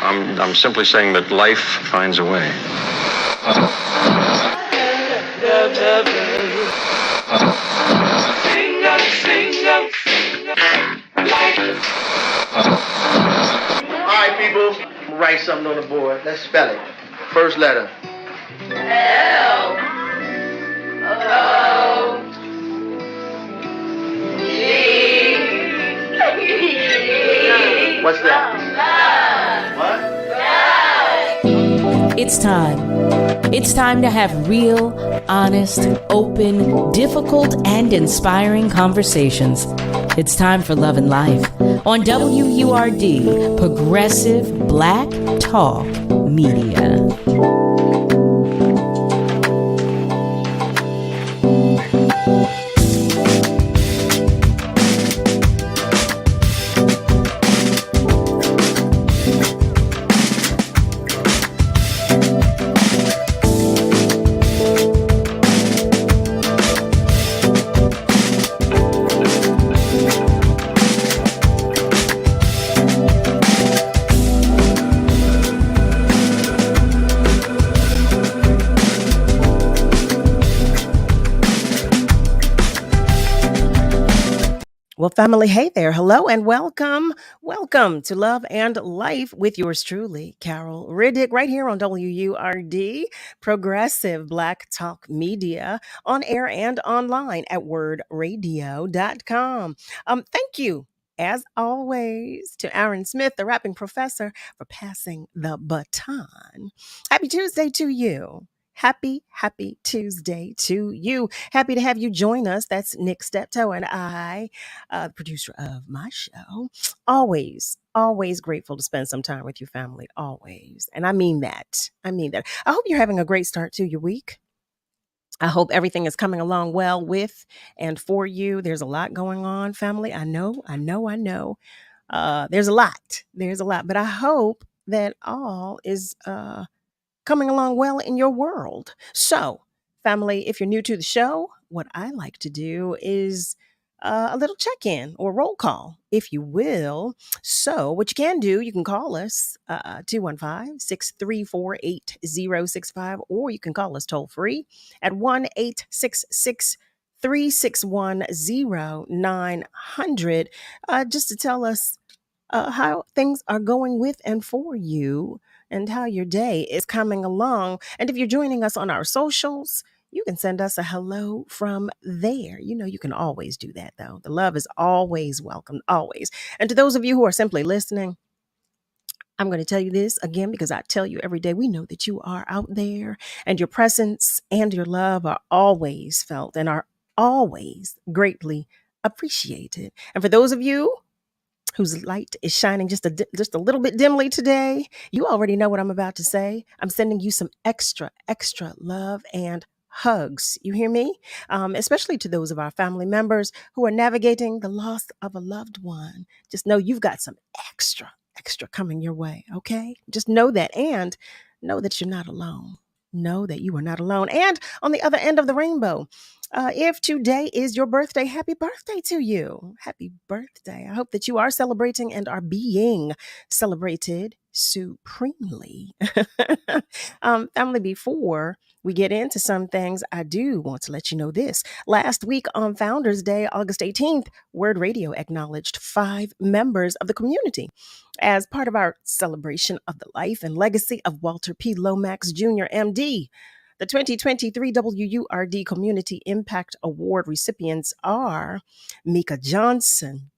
I'm simply saying that life finds a way. All right, people, I'm gonna write something on the board. Let's spell it. First letter. L-O-V. What's that? What? It's time. It's time to have real, honest, open, difficult, and inspiring conversations. It's time for Love and Life on WURD, Progressive Black Talk Media. Well, family, hey there. Hello and welcome. Welcome to Love and Life with yours truly, Carol Riddick, right here on WURD, Progressive Black Talk Media, on air and online at wordradio.com. Thank you, as always, to Aaron Smith, the rapping professor, for passing the baton. Happy Tuesday to you. Happy Tuesday to you. Happy to have you join us. That's Nick Steptoe and I, the producer of my show. Always grateful to spend some time with your family. Always. And I mean that. I hope you're having a great start to your week. I hope everything is coming along well with and for you. There's a lot going on, family. I know. There's a lot. But I hope that all is coming along well in your world. So, family, if you're new to the show, what I like to do is a little check-in or roll call, if you will. So what you can do, you can call us 215-634-8065, or you can call us toll free at 1-866-361-0900, just to tell us how things are going with and for you, and how your day is coming along. And if you're joining us on our socials, you can send us a hello from there. You know, you can always do that, though. The love is always welcome, always. And to those of you who are simply listening, I'm going to tell you this again, because I tell you every day, we know that you are out there, and your presence and your love are always felt and are always greatly appreciated. And for those of you whose light is shining just a little bit dimly today, you already know what I'm about to say. I'm sending you some extra love and hugs. You hear me? Especially to those of our family members who are navigating the loss of a loved one. Just know you've got some extra coming your way, okay? Just know that, and know that you're not alone. Know that you are not alone. And on the other end of the rainbow, if today is your birthday, happy birthday to you. Happy birthday. I hope that you are celebrating and are being celebrated supremely. Family, before we get into some things, I do want to let you know this. Last week on Founders Day, August 18th, Word Radio acknowledged 5 members of the community as part of our celebration of the life and legacy of Walter P. Lomax Jr., MD. The 2023 WURD Community Impact Award recipients are Mika Johnson,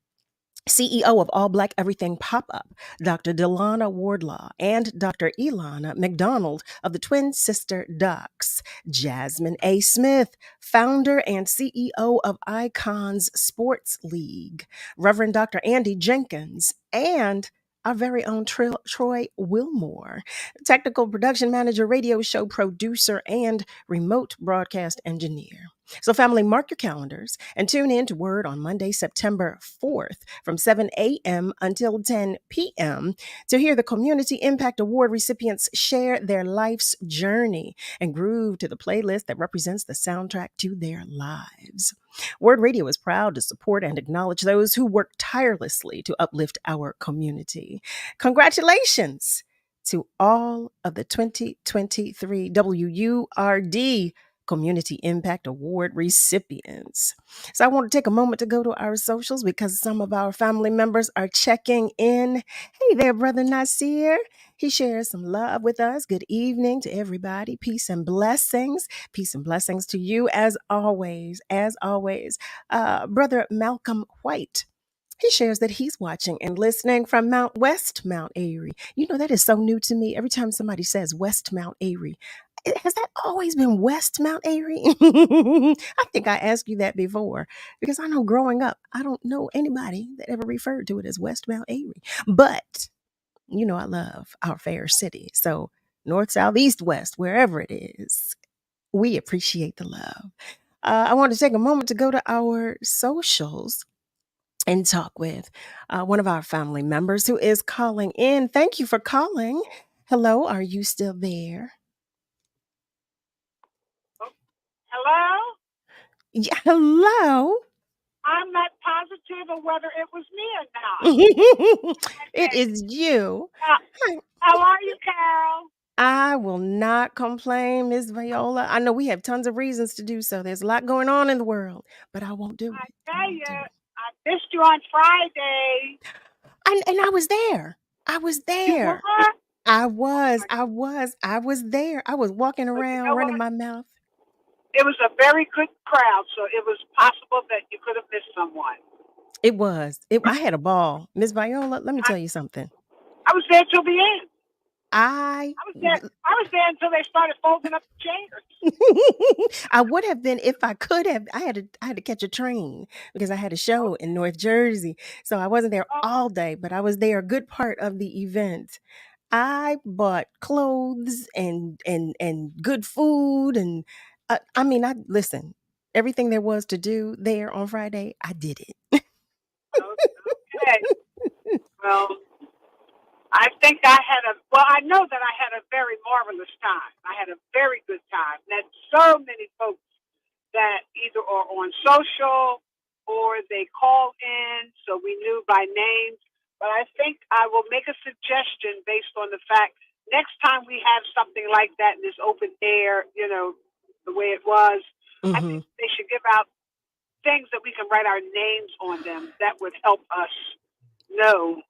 CEO of All Black Everything Pop-Up, Dr. Delana Wardlaw, and Dr. Elana McDonald of the Twin Sister Docs, Jasmine A. Smith, founder and CEO of Icons Sports League, Reverend Dr. Andy Jenkins, and our very own Troy Wilmore, technical production manager, radio show producer, and remote broadcast engineer. So family, mark your calendars and tune in to Word on Monday, September 4th from 7 a.m. until 10 p.m. to hear the Community Impact Award recipients share their life's journey and groove to the playlist that represents the soundtrack to their lives. Word Radio is proud to support and acknowledge those who work tirelessly to uplift our community. Congratulations to all of the 2023 WURD Community Impact Award recipients. So I want to take a moment to go to our socials because some of our family members are checking in. Hey there, Brother Nasir. He shares some love with us. Good evening to everybody. Peace and blessings. Peace and blessings to you as always. As always. Brother Malcolm White. He shares that he's watching and listening from Mount Airy. You know, that is so new to me. Every time somebody says West Mount Airy, has that always been West Mount Airy? I think I asked you that before because I know growing up, I don't know anybody that ever referred to it as West Mount Airy. But, you know, I love our fair city. So, north, south, east, west, wherever it is, we appreciate the love. I want to take a moment to go to our socials and talk with one of our family members who is calling in. Thank you for calling. Hello, are you still there? Hello? Yeah, hello. I'm not positive of whether it was me or not. It is you. How are you, Carol? I will not complain, Miss Viola. I know we have tons of reasons to do so. There's a lot going on in the world, but I won't do I it. tell you, I missed you on Friday. And I was there. I was You there. were? I was there. I was walking But you around know running what? my mouth. It was a very good crowd, so it was possible that you could have missed someone. It was. I had a ball. Miss Viola, let me tell you something. I was there till the end. I I was there until they started folding up the chairs. I would have been if I could have. I had to catch a train because I had a show in North Jersey. So I wasn't there all day, but I was there a good part of the event. I bought clothes and good food and I mean, I listen. Everything there was to do there on Friday, I did it. Okay. Well, I think I know that I had a very marvelous time. I had a very good time. Met so many folks that either are on social or they call in, so we knew by names. But I think I will make a suggestion based on the fact next time we have something like that in this open air, the way it was, I think they should give out things that we can write our names on them that would help us know,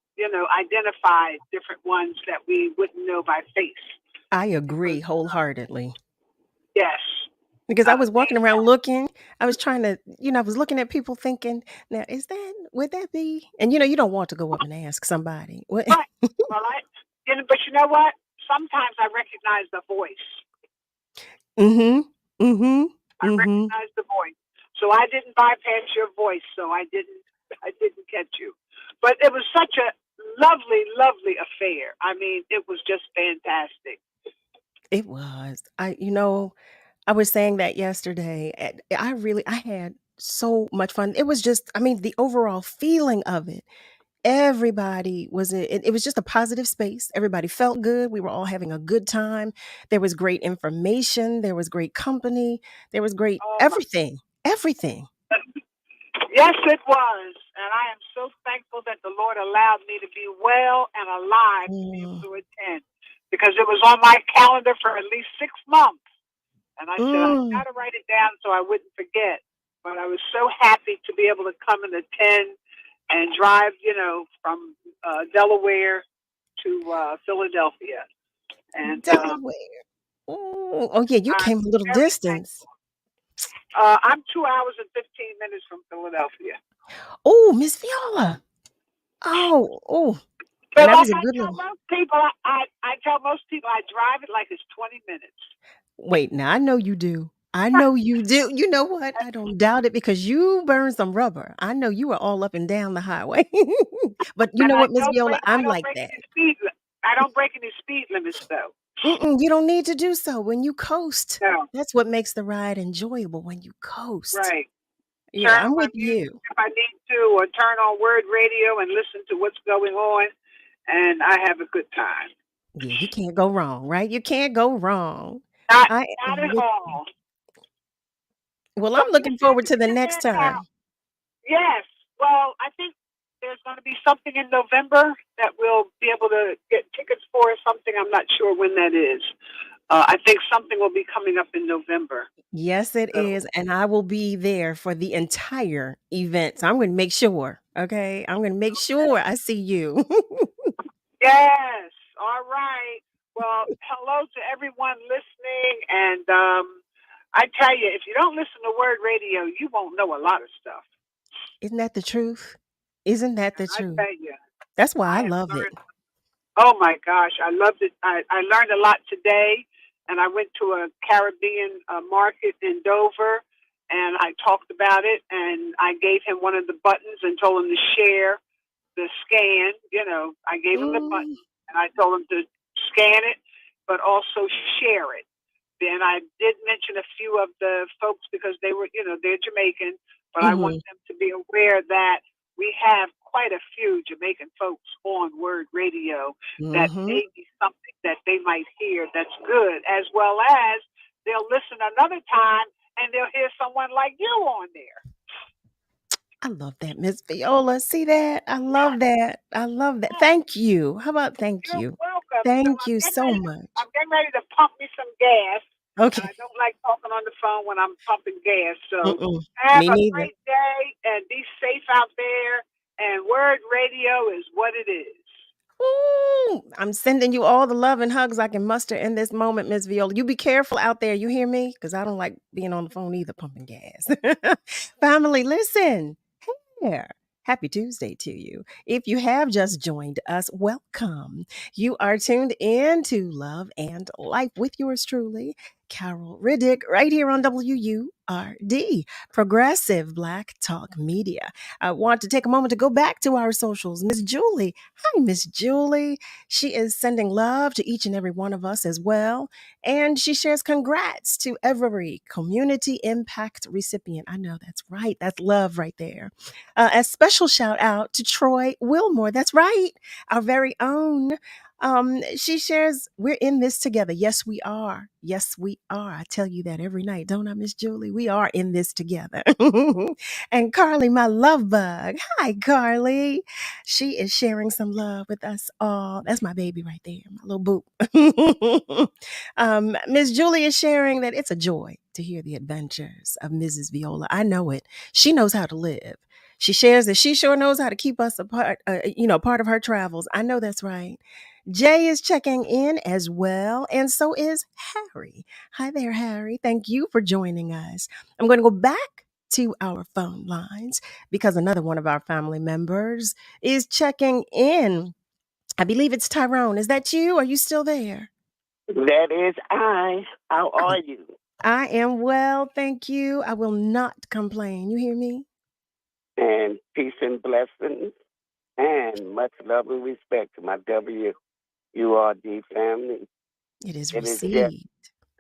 identify different ones that we wouldn't know by face. I agree wholeheartedly. Yes. Because I was walking around looking, I was trying to, I was looking at people thinking, now, would that be? And you don't want to go up and ask somebody. What? Right. Well, but you know what? Sometimes I recognize the voice. I recognize the voice. So I didn't bypass your voice, so I didn't catch you. But it was such a lovely, lovely affair. I mean, it was just fantastic. It was. I was saying that yesterday. I had so much fun. It was just, the overall feeling of it. Everybody it was just a positive space. Everybody felt good. We were all having a good time. There was great information. There was great company. There was great everything. Everything. Yes, it was. And I am so thankful that the Lord allowed me to be well and alive to be able to attend, because it was on my calendar for at least 6 months. And I said, I got to write it down so I wouldn't forget. But I was so happy to be able to come and attend and drive, from Delaware to Philadelphia. And Delaware. Oh yeah, you came a little distance. I'm 2 hours and 15 minutes from Philadelphia. Oh, Miss Viola. Oh. But that like was a good tell most people, I tell most people I drive it like it's 20 minutes. Wait, now I know you do. I know you do. You know what? I don't doubt it because you burn some rubber. I know you are all up and down the highway. But you know what, Miss Viola? I'm like that. I don't break any speed limits, though. You don't need to do so when you coast. No. That's what makes the ride enjoyable, when you coast. Right. Yeah, I'm with you. If I need to, or turn on word radio and listen to what's going on, and I have a good time. Yeah, you can't go wrong, right? You can't go wrong. Not at all. Well, I'm looking forward to the next time. Yes. Well, I think there's going to be something in November that we'll be able to get tickets for. Something I'm not sure when that is. I think something will be coming up in November. Yes, it So, is. And I will be there for the entire event. So I'm going to make sure. Okay. I'm going to make sure I see you. yes. All right. Well, hello to everyone listening. And I tell you, if you don't listen to Word Radio, you won't know a lot of stuff. Isn't that the truth? Isn't that the I truth? tell you, That's why I I have love it. learned. Oh my gosh, I loved it. I learned a lot today, and I went to a Caribbean market in Dover, and I talked about it, and I gave him one of the buttons and told him to share the scan. I gave him the Mm, button, and I told him to scan it, but also share it. Then I did mention a few of the folks because they were, they're Jamaican, but I want mhm, them to be aware that we have quite a few Jamaican folks on Word Radio that mhm. may be something that they might hear that's good, as well as they'll listen another time and they'll hear someone like you on there. I love that, Miss Viola. See that? I Yes, love that. I love that. yes, Thank you. How about thank you're you? welcome. So Thank you so much. I'm getting ready to pump me some gas. Okay. I don't like talking on the phone when I'm pumping gas. So Mm-mm. have Me a neither. great day and be safe out there. And Word Radio is what it is. Ooh, I'm sending you all the love and hugs I can muster in this moment, Miss Viola. You be careful out there. You hear me? Because I don't like being on the phone either, pumping gas. Family, listen. Here. Happy Tuesday to you. If you have just joined us, welcome. You are tuned in to Love and Life with yours truly, Carol Riddick, right here on WURD, Progressive Black Talk Media. I want to take a moment to go back to our socials. Miss Julie. Hi, Miss Julie. She is sending love to each and every one of us as well. And she shares congrats to every community impact recipient. I know that's right. That's love right there. A special shout out to Troy Wilmore. That's right, our very own. She shares, we're in this together. Yes, we are. Yes, we are. I tell you that every night, don't I, Miss Julie? We are in this together. And Carly, my love bug. Hi, Carly. She is sharing some love with us all. That's my baby right there, my little boop. Miss Julie is sharing that it's a joy to hear the adventures of Mrs. Viola. I know it. She knows how to live. She shares that she sure knows how to keep us apart, part of her travels. I know that's right. Jay is checking in as well, and so is Harry. Hi there, Harry. Thank you for joining us. I'm going to go back to our phone lines because another one of our family members is checking in. I believe it's Tyrone. Is that you? Are you still there? That is I. How Oh, are you? I am well, thank you. I will not complain. You hear me? And peace and blessings and much love and respect to my WURD family. It is It is just received.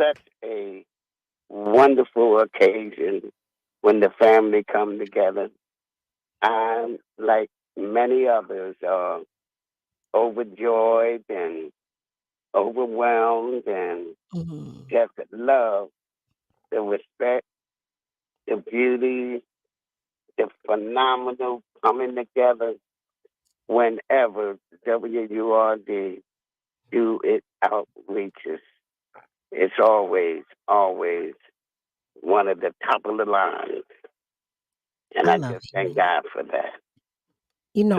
such a wonderful occasion when the family come together. I'm like many others overjoyed and overwhelmed and Mhm. just love the respect, the beauty, the phenomenal coming together whenever WURD do its outreaches. It's always, always one of the top of the line. And I I love just thank hearing God for that.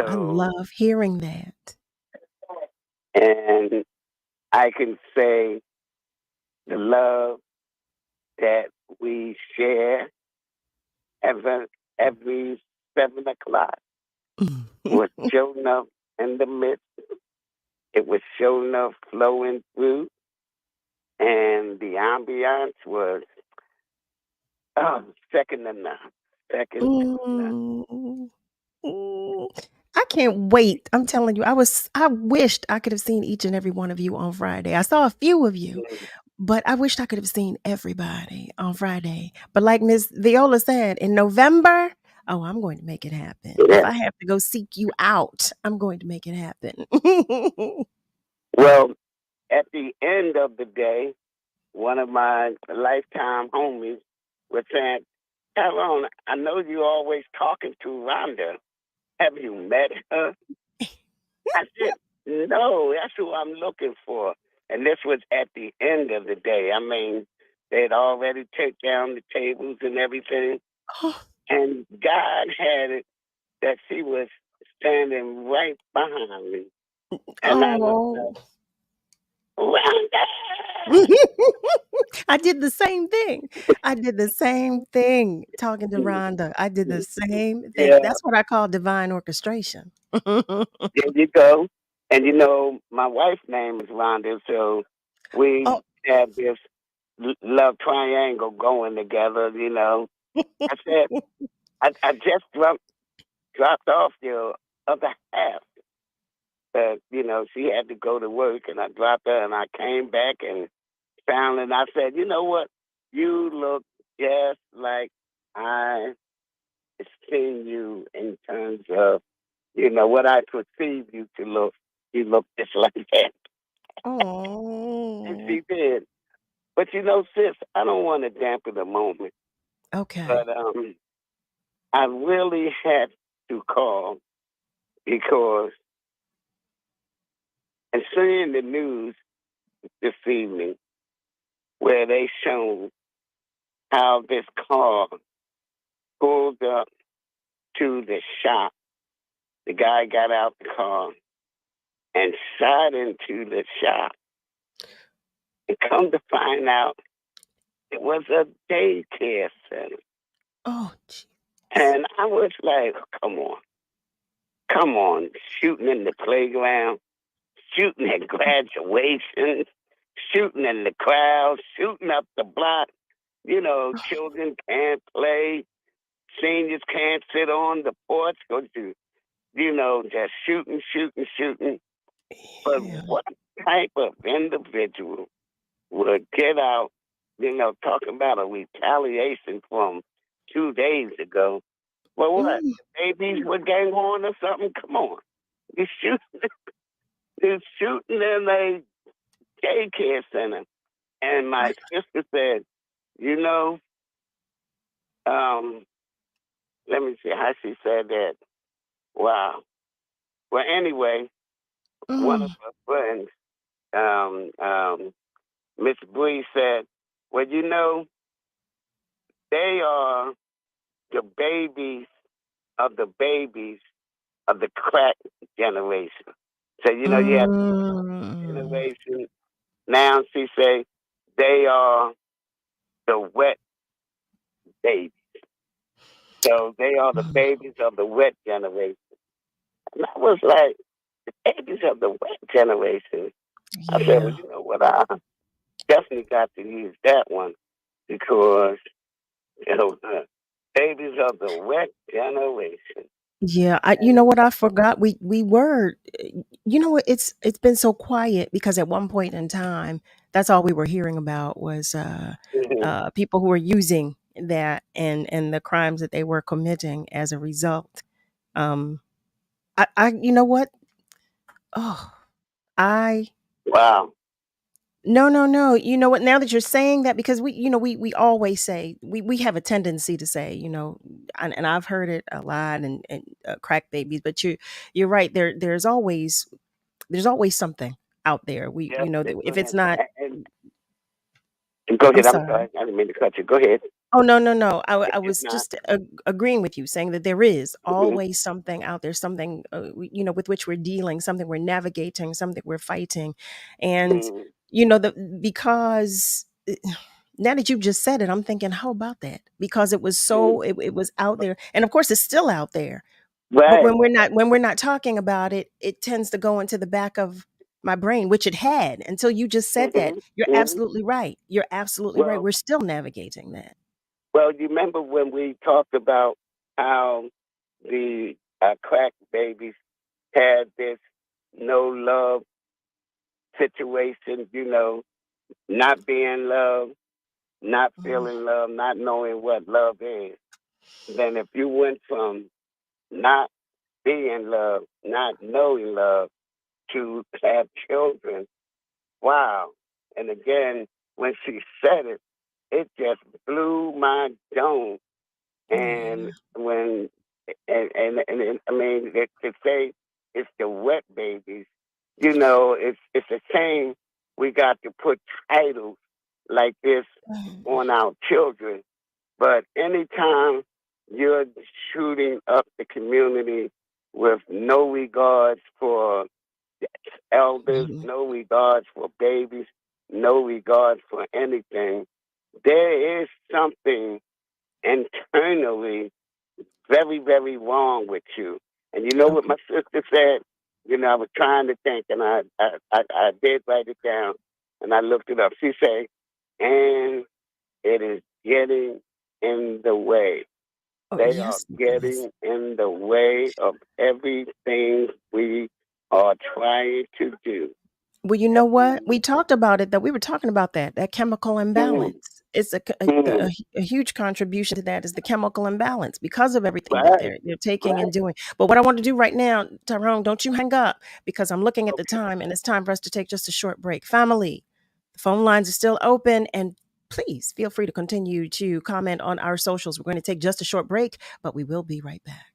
I So, love hearing that. and I can say the love that we share every, every 7 o'clock was showing up in the midst. It was showing up flowing through. And the ambiance was second to none. Second to none. Mm, mm. I can't wait. I'm telling you, I wished I could have seen each and every one of you on Friday. I saw a few of you, but I wished I could have seen everybody on Friday. But like Miss Viola said, in November, oh, I'm going to make it happen. If Yeah. I have to go seek you out, I'm going to make it happen. Well, at the end of the day, one of my lifetime homies was saying, Tyrone, I know you always talking to Rhonda. have you met her? I said, no, that's who I'm looking for. And this was at the end of the day. I mean, they'd already taken down the tables and everything. Oh, And God had it that she was standing right behind me. And I was oh. like, Rhonda! I did the same thing. I did the same thing talking to Rhonda. I did the same thing. Yeah, That's what I call divine orchestration. there you go. And you know, my wife's name is Rhonda, so we Oh, have this love triangle going together, you know. I said, I just dropped off the other half. But, you know, she had to go to work, and I dropped her, and I came back and found her, and I said, you know what? You look just like I seen you in terms of, you know, what I perceive you to look. You look just like that. And oh. she did. But, you know, sis, I don't want to dampen the moment. Okay. But I really had to call because and seeing the news this evening where they shown how this car pulled up to the shop. The guy got out the car and shot into the shop. And come to find out, it was a daycare center. Oh, jeez. And I was like, come on, shooting in the playground, shooting at graduations, shooting in the crowd, shooting up the block. You know, children can't play, seniors can't sit on the porch, go to, you know, just shooting. But Yeah. what type of individual would get out, you know, talking about a retaliation from 2 days ago? Well, what? Mm. Babies were gang on or something? Come on. You shooting, you shooting in a daycare center. And my sister said, you know, um, let me see how she said that. Wow. Well, anyway, one of Mm. her friends, Miss Bree said, well, you know, they are the babies of the crack generation. So, you know, you have Mm. generation. Now she say they are the wet babies. So they are the Mm. babies of the wet generation. And I was like, the babies of the wet generation. I said, well, Yeah. you know what? I definitely got to use that one because, you know, the babies of the wet generation. Yeah, you know And what I forgot? We were, you know what? It's been so quiet because at one point in time, that's all we were hearing about was mhm, people who were using that and the crimes that they were committing as a result. Um, you know what? Oh, I wow. no, no, no. You know what? Now that you're saying that, because we always say we have a tendency to say, and I've heard it a lot, and crack babies. But you're right. There's always something out there. Yes, If it's not, and go I'm ahead. I'm sorry. sorry. I didn't mean to cut you. Go ahead. Oh, no, no, no. I If was not, just agreeing with you, saying that there is mhm, always something out there, something with which we're dealing, something we're navigating, something we're fighting, and mhm, because now that you just said it, I'm thinking, how about that? Because it was mhm. it was out there, and of course, it's still out there. But Right. when we're not talking about it, it tends to go into the back of my brain, which it had until you just said that. Mhm, You're mhm. absolutely right. You're absolutely right. Well, We're still navigating that. you remember when we talked about how the crack babies had this no love situation, you know, not being loved, not Mm, feeling love, not knowing what love is. Then if you went from not being loved, not knowing love, to have children, wow. And again, when she said it, it just blew my dome. And yeah. when and I mean, to say it's the wet babies, you know, it's a shame we got to put titles like this on our children. But anytime you're shooting up the community with no regards for elders, no regards for babies, no regards for anything, there is something internally very, very wrong with you. And you know what my sister said? You know, I was trying to think, and I did write it down, and I looked it up. She said, and it is getting in the way. They are getting in the way of everything we are trying to do. Well, you know what? We talked about it, that we were talking about that chemical imbalance. It's a huge contribution to that is the chemical imbalance because of everything that they're taking and doing. But what I want to do right now, Tyrone, don't you hang up because I'm looking at the time and it's time for us to take just a short break. Family, the phone lines are still open and please feel free to continue to comment on our socials. We're going to take just a short break, but we will be right back.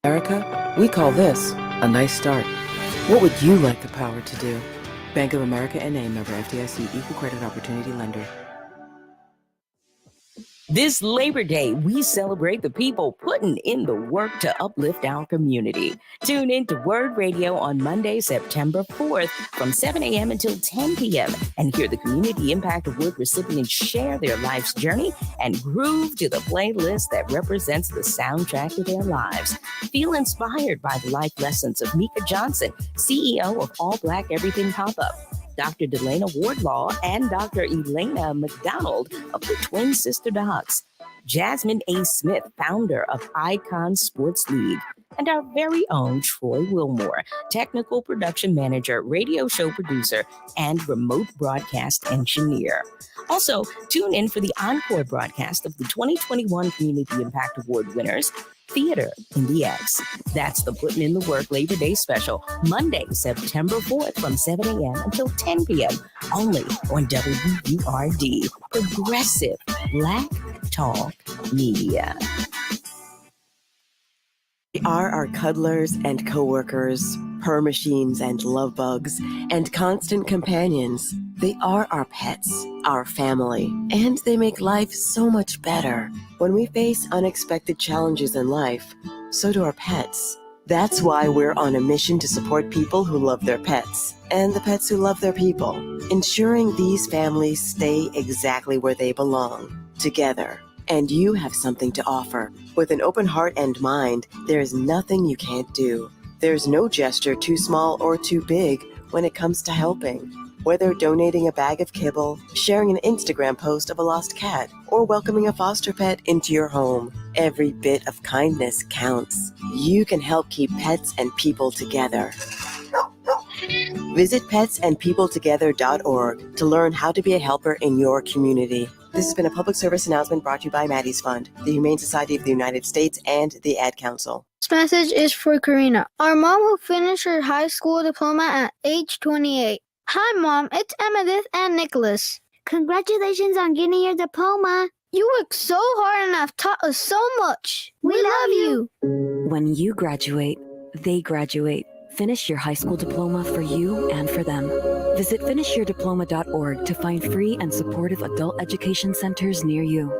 America, we call this a nice start. What would you like the power to do? Bank of America N.A. member FDIC equal credit opportunity lender. This Labor Day, we celebrate the people putting in the work to uplift our community. Tune in to Word Radio on Monday, September 4th from 7 a.m. until 10 p.m. and hear the Community Impact Award recipients share their life's journey and groove to the playlist that represents the soundtrack to their lives. Feel inspired by the life lessons of Mika Johnson, CEO of All Black Everything Pop-Up, Dr. Delana Wardlaw, and Dr. Elena McDonald of the Twin Sister Docs, Jasmine A. Smith, founder of Icon Sports League, and our very own Troy Wilmore, technical production manager, radio show producer, and remote broadcast engineer. Also, tune in for the encore broadcast of the 2021 Community Impact Award winners, Theater in the X. That's the Putting in the Work Labor Day special, Monday, September 4th from 7 a.m. until 10 p.m. only on WURD, Progressive Black Talk Media. They are our cuddlers and coworkers, purr machines and love bugs, and constant companions. They are our pets, our family, and they make life so much better. When we face unexpected challenges in life, so do our pets. That's why we're on a mission to support people who love their pets and the pets who love their people, ensuring these families stay exactly where they belong, together. And you have something to offer. With an open heart and mind, there is nothing you can't do. There's no gesture too small or too big when it comes to helping. Whether donating a bag of kibble, sharing an Instagram post of a lost cat, or welcoming a foster pet into your home, every bit of kindness counts. You can help keep pets and people together. Visit petsandpeopletogether.org to learn how to be a helper in your community. This has been a public service announcement brought to you by Maddie's Fund, the Humane Society of the United States, and the Ad Council. This message is for Karina, our mom who finished her high school diploma at age 28. Hi, Mom. It's Emmettith and Nicholas. Congratulations on getting your diploma. You worked so hard and have taught us so much. We love you. When you graduate, they graduate. Finish your high school diploma for you and for them. Visit finishyourdiploma.org to find free and supportive adult education centers near you.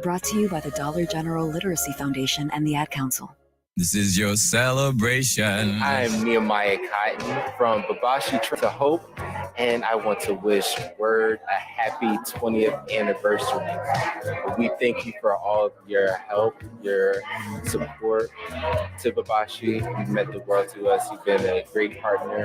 Brought to you by the Dollar General Literacy Foundation and the Ad Council. This is your celebration. I am Nehemiah Cotton from Babashi to Hope, and I want to wish Word a happy 20th anniversary. We thank you for all of your help, your support to Babashi. You've meant the world to us. You've been a great partner,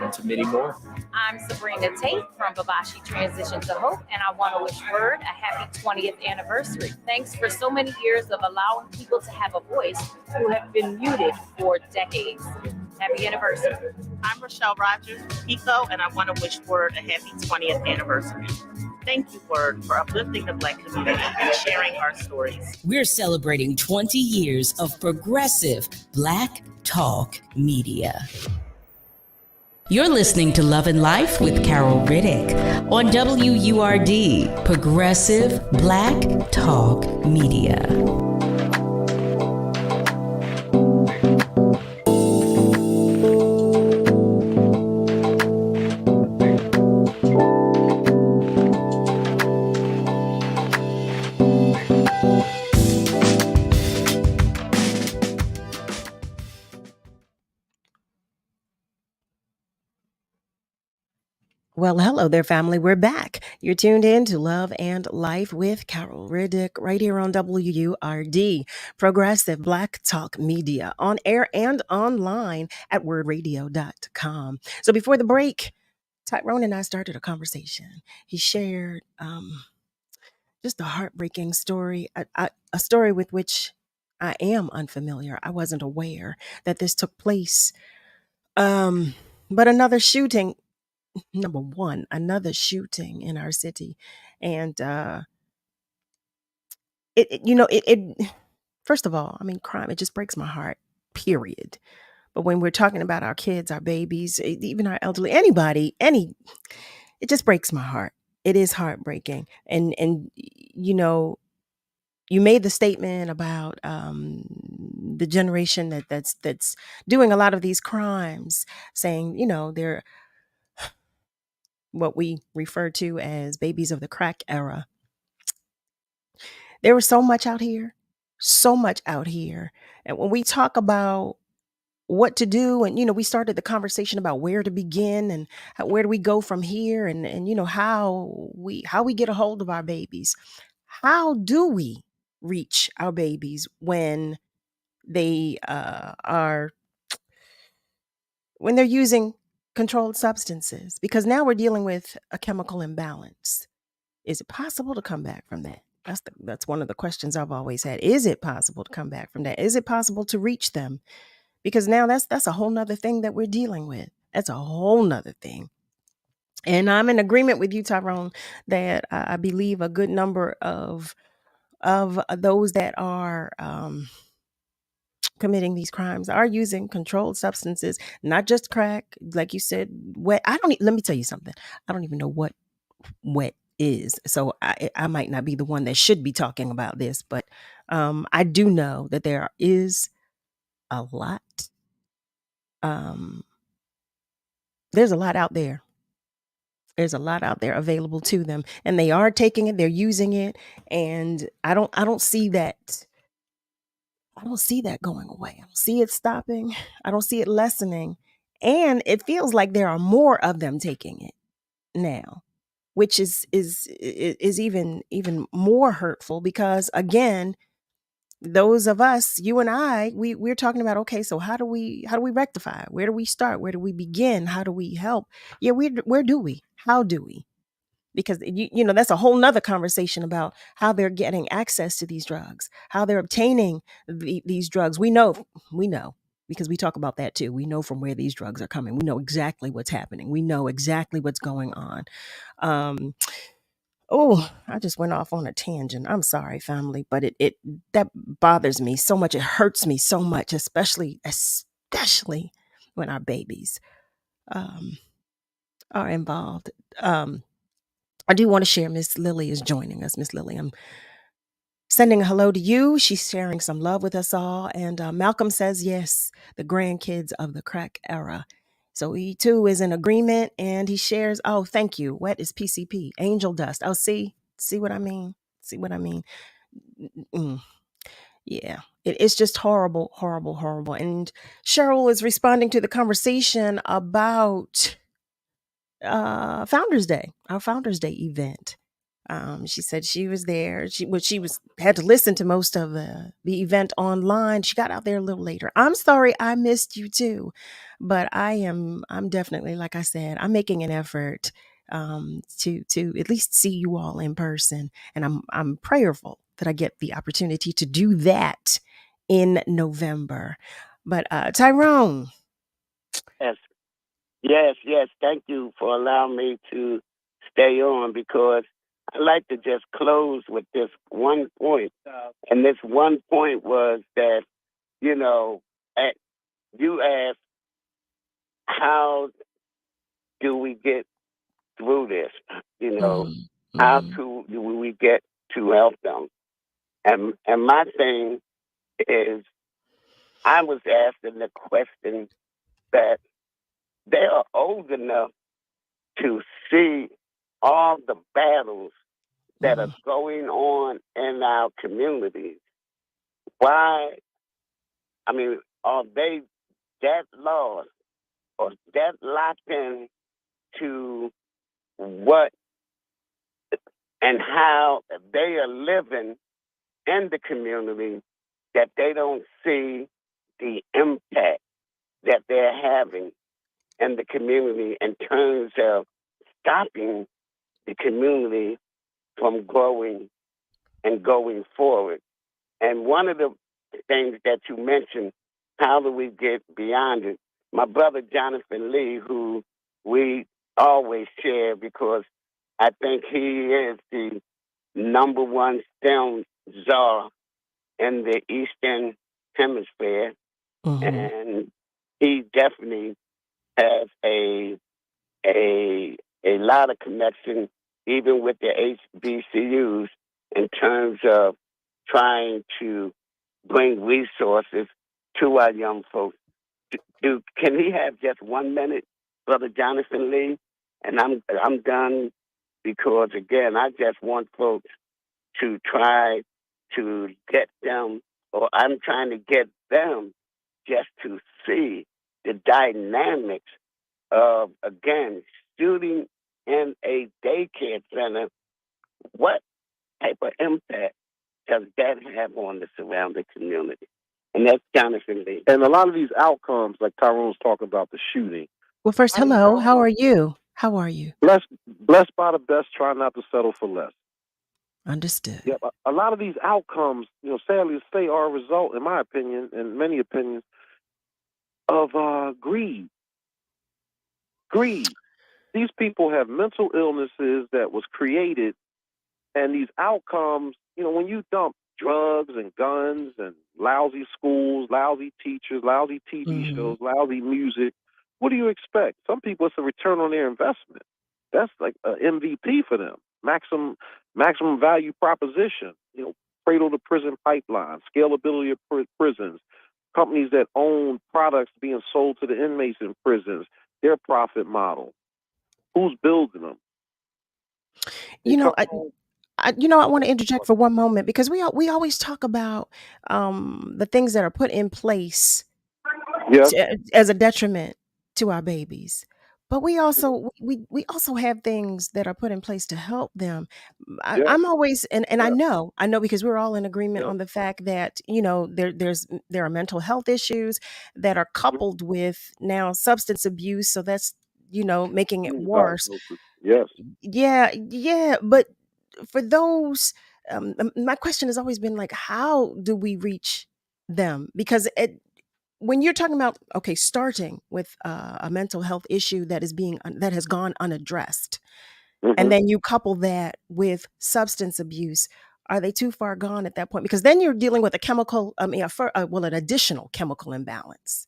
and to many more. I'm Sabrina Tate from Babashi Transition to Hope, and I want to wish Word a happy 20th anniversary. Thanks for so many years of allowing people to have a voice who have been muted for decades. Happy anniversary. I'm Rochelle Rogers from Pico, and I want to wish Word a happy 20th anniversary. Thank you for uplifting the Black community and sharing our stories. We're celebrating 20 years of progressive Black Talk Media. You're listening to Love and Life with Carol Riddick on WURD, Progressive Black Talk Media. Well, hello there, family. We're back. You're tuned in to Love and Life with Carol Riddick right here on WURD, Progressive Black Talk Media, on air and online at wordradio.com. So before the break, Tyrone and I started a conversation. He shared just a heartbreaking story, a story with which I am unfamiliar. I wasn't aware that this took place. But another shooting. Number one, another shooting in our city. And it first of all, I mean, crime, it just breaks my heart, period. But when we're talking about our kids, our babies, even our elderly, it just breaks my heart. It is heartbreaking. And you made the statement about the generation that's doing a lot of these crimes, saying, they're what we refer to as babies of the crack era. There was so much out here, so much out here. And when we talk about what to do, and we started the conversation about where to begin and where do we go from here, and how we get a hold of our babies. How do we reach our babies when they are when they're using controlled substances? Because now we're dealing with a chemical imbalance. Is it possible to come back from that? That's one of the questions I've always had. Is it possible to come back from that? Is it possible to reach them? Because now that's a whole nother thing that we're dealing with. That's a whole nother thing. And I'm in agreement with you, Tyrone, that I believe a good number of those that are committing these crimes are using controlled substances, not just crack, like you said, wet. Let me tell you something. I don't even know what wet is. So I might not be the one that should be talking about this, but I do know that there is a lot. There's a lot out there. There's a lot out there available to them, and they are taking it. They're using it, and I don't see that. I don't see that going away. I don't see it stopping. I don't see it lessening, and it feels like there are more of them taking it now, which is even more hurtful, because again, those of us, you and I, we're talking about, okay, so how do we rectify? Where do we start? Where do we begin? How do we help? Yeah, where do we? How do we? Because that's a whole nother conversation about how they're getting access to these drugs, how they're obtaining these drugs. We know because we talk about that too. We know from where these drugs are coming. We know exactly what's happening. We know exactly what's going on. Oh, I just went off on a tangent. I'm sorry, family, but it that bothers me so much. It hurts me so much, especially when our babies are involved. I do want to share. Miss Lily is joining us. Miss Lily, I'm sending a hello to you. She's sharing some love with us all. And Malcolm says, yes, the grandkids of the crack era. So he too is in agreement, and he shares, oh, thank you. Wet is PCP, angel dust. Oh, see what I mean? See what I mean? Yeah, it's just horrible, horrible, horrible. And Cheryl is responding to the conversation about Founders Day, our Founders Day event. She said she was there. She had to listen to most of the event online. She got out there a little later. I'm sorry I missed you too, but I'm definitely, like I said, I'm making an effort to at least see you all in person, and I'm prayerful that I get the opportunity to do that in November. But Tyrone. Yes. Thank you for allowing me to stay on, because I'd like to just close with this one point. And this one point was that, you know, you asked, how do we get through this? You know, how do we get to help them? And my thing is, I was asking the question that they are old enough to see all the battles that are going on in our communities. Why? I mean, are they that lost or that locked in to what and how they are living in the community that they don't see the impact that they're having in the community in terms of stopping the community from growing and going forward? And one of the things that you mentioned, how do we get beyond it? My brother Jonathan Lee, who we always share because I think he is the number one film czar in the Eastern Hemisphere, and he definitely has a lot of connection, even with the HBCUs, in terms of trying to bring resources to our young folks. Can he have just 1 minute, Brother Jonathan Lee? And I'm done, because again, I just want folks to try to get them, or I'm trying to get them just to see the dynamics of, again, shooting in a daycare center. What type of impact does that have on the surrounding community? And that's Jonathan Lee. And a lot of these outcomes, like Tyrone was talking about, the shooting. Well, first, hello. How are you? How are you? Blessed by the best, try not to settle for less. Understood. Yeah, a lot of these outcomes, sadly to say, are a result, in my opinion, and many opinions, of greed. Greed. These people have mental illnesses that was created, and these outcomes, when you dump drugs and guns and lousy schools, lousy teachers, lousy TV shows, lousy music, what do you expect? Some people, it's a return on their investment. That's like an MVP for them. Maximum value proposition. Cradle to prison pipeline, scalability of prisons, companies that own products being sold to the inmates in prisons, their profit model. Who's building them? I want to interject for one moment, because we always talk about the things that are put in place as a detriment to our babies, but we also have things that are put in place to help them. I'm always and I know because we're all in agreement on the fact that there are mental health issues that are coupled with now substance abuse, so that's making it worse. Yes. Yeah, but for those, my question has always been like, how do we reach them? Because when you're talking about, starting with a mental health issue that has gone unaddressed, and then you couple that with substance abuse, are they too far gone at that point? Because then you're dealing with an additional chemical imbalance.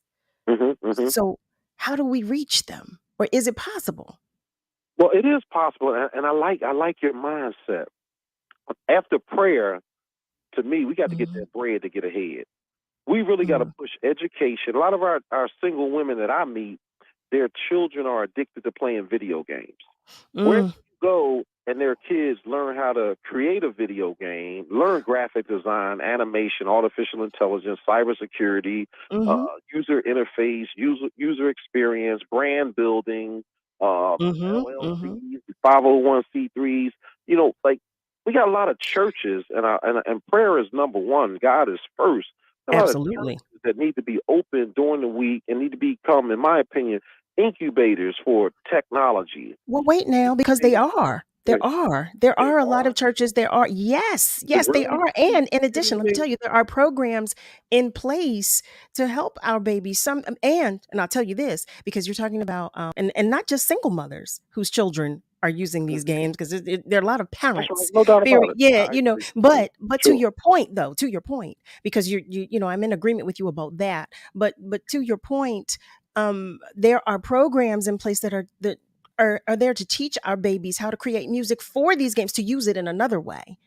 So how do we reach them, or is it possible? Well, it is possible, and I like your mindset. After prayer, to me, we got to get that bread to get ahead. We really got to push education. A lot of our single women that I meet, their children are addicted to playing video games. Where do you go and their kids learn how to create a video game, learn graphic design, animation, artificial intelligence, cybersecurity, user interface, user experience, brand building, LLCs, 501c3s? We got a lot of churches, and prayer is number one. God is first. Absolutely. That need to be open during the week and need to become, in my opinion, incubators for technology. Well, wait now, because they are. There are a lot of churches. There are. Yes, they are. And in addition, let me tell you, there are programs in place to help our babies. And I'll tell you this, because you're talking about, and not just single mothers whose children are using these games because there are a lot of That's right. parents No doubt fearing, about it. yeah, I you know, agree. but to Sure. your point though, to your point, because you know, I'm in agreement with you about that. But to your point, there are programs in place that are there to teach our babies how to create music for these games to use it in another way.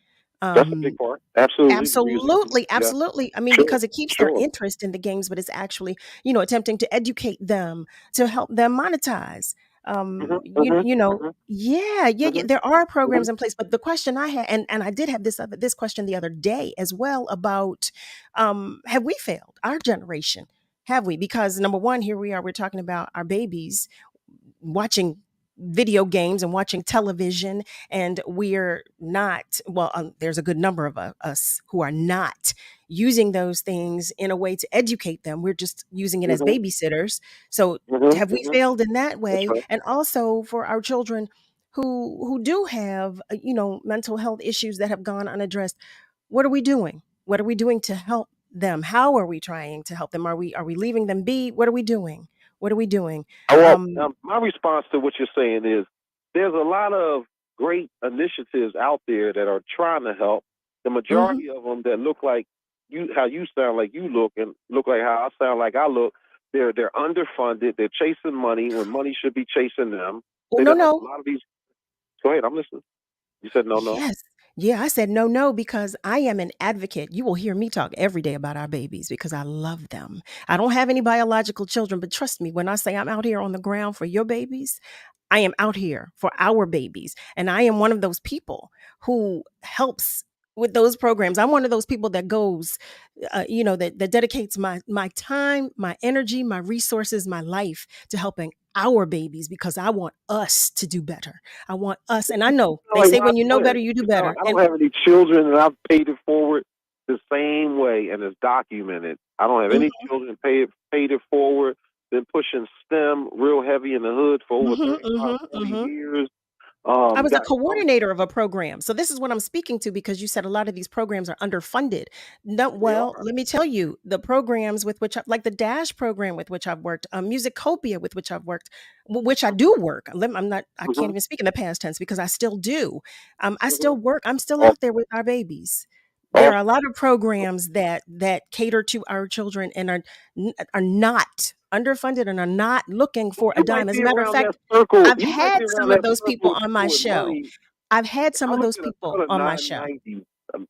That's a big Um, part. Absolutely. The music. Absolutely, Yeah. absolutely. I mean, Sure. because it keeps their Sure. interest in the games, but it's actually, you know, attempting to educate them to help them monetize. Mhm. You know, Mhm. yeah. Mhm. There are programs Mhm. in place, but the question I had, and I did have this question the other day as well about, have we failed our generation? Have we? Because number one, here we are, we're talking about our babies watching video games and watching television, and we're not, well, there's a good number of us who are not using those things in a way to educate them. We're just using it as Mhm. babysitters. So Mhm. have we Mhm. failed in that That's way? right. And also for our children who do have you know, mental health issues that have gone unaddressed, what are we doing? What are we doing to help them? How are we trying to help them? Are we leaving them be? What are we doing? What are we doing? Well, um my response to what you're saying is there's a lot of great initiatives out there that are trying to help. The mhm. majority of them that look like you, how you sound like you look, and look like how I sound like I look. They're underfunded. They're chasing money when money should be chasing them. Oh, They no, don't have a no. lot of these. Go ahead, I'm listening. You said no, no. Yes. Yeah, I said no, no, because I am an advocate. You will hear me talk every day about our babies because I love them. I don't have any biological children, but trust me, when I say I'm out here on the ground for your babies, I am out here for our babies. And I am one of those people who helps with those programs. I'm one of those people that goes, you know, that dedicates my time, my energy, my resources, my life to helping our babies because I want us to do better. I want us, and I know Sound they like say Rob when you know Glenn. better, you do You sound like better. I And don't have any children, and I've paid it forward the same way, and it's documented. I don't have any children. Paid it forward. Been pushing STEM real heavy in the hood for over mhm, 35, mhm, 40 mhm. years. I was a Got young. coordinator of a program. So this is what I'm speaking to because you said a lot of these programs are underfunded. No, They well, are. let me tell you, the programs with which like the Dash program with which I've worked, Musicopia with which I've worked, which I do work. I'm not, I can't Mm-hmm. even speak in the past tense because I still do. I Mm-hmm. still work. I'm still Awesome. out there with our babies. There are a Awesome. lot of programs that cater to our children and are not underfunded and are not looking for a You might dime. As a be matter of around that fact, circle. I've You might had be around some of that those people circle on my doing show. money. I've had some I of look those at a people ton of on my show. 990.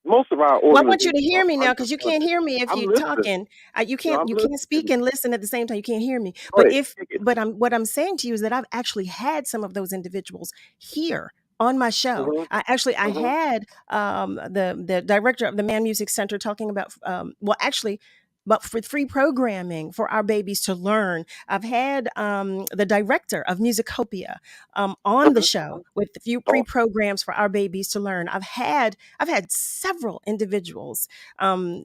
Most of our Well, I want you organizations to hear are me now because you can't underfunded. hear me if I'm you're listening. talking. You No, can't I'm you can't speak listening. and listen at the same time. You can't hear me. Go ahead. If Take it. but I'm what I'm saying to you is that I've actually had some of those individuals here on my show. Mm-hmm. I Mm-hmm. had the director of the Man Music Center talking about well actually but for free programming for our babies to learn. I've had the director of Musicopia on the Mm-hmm. show with a few free Awesome. programs for our babies to learn. I've had several individuals.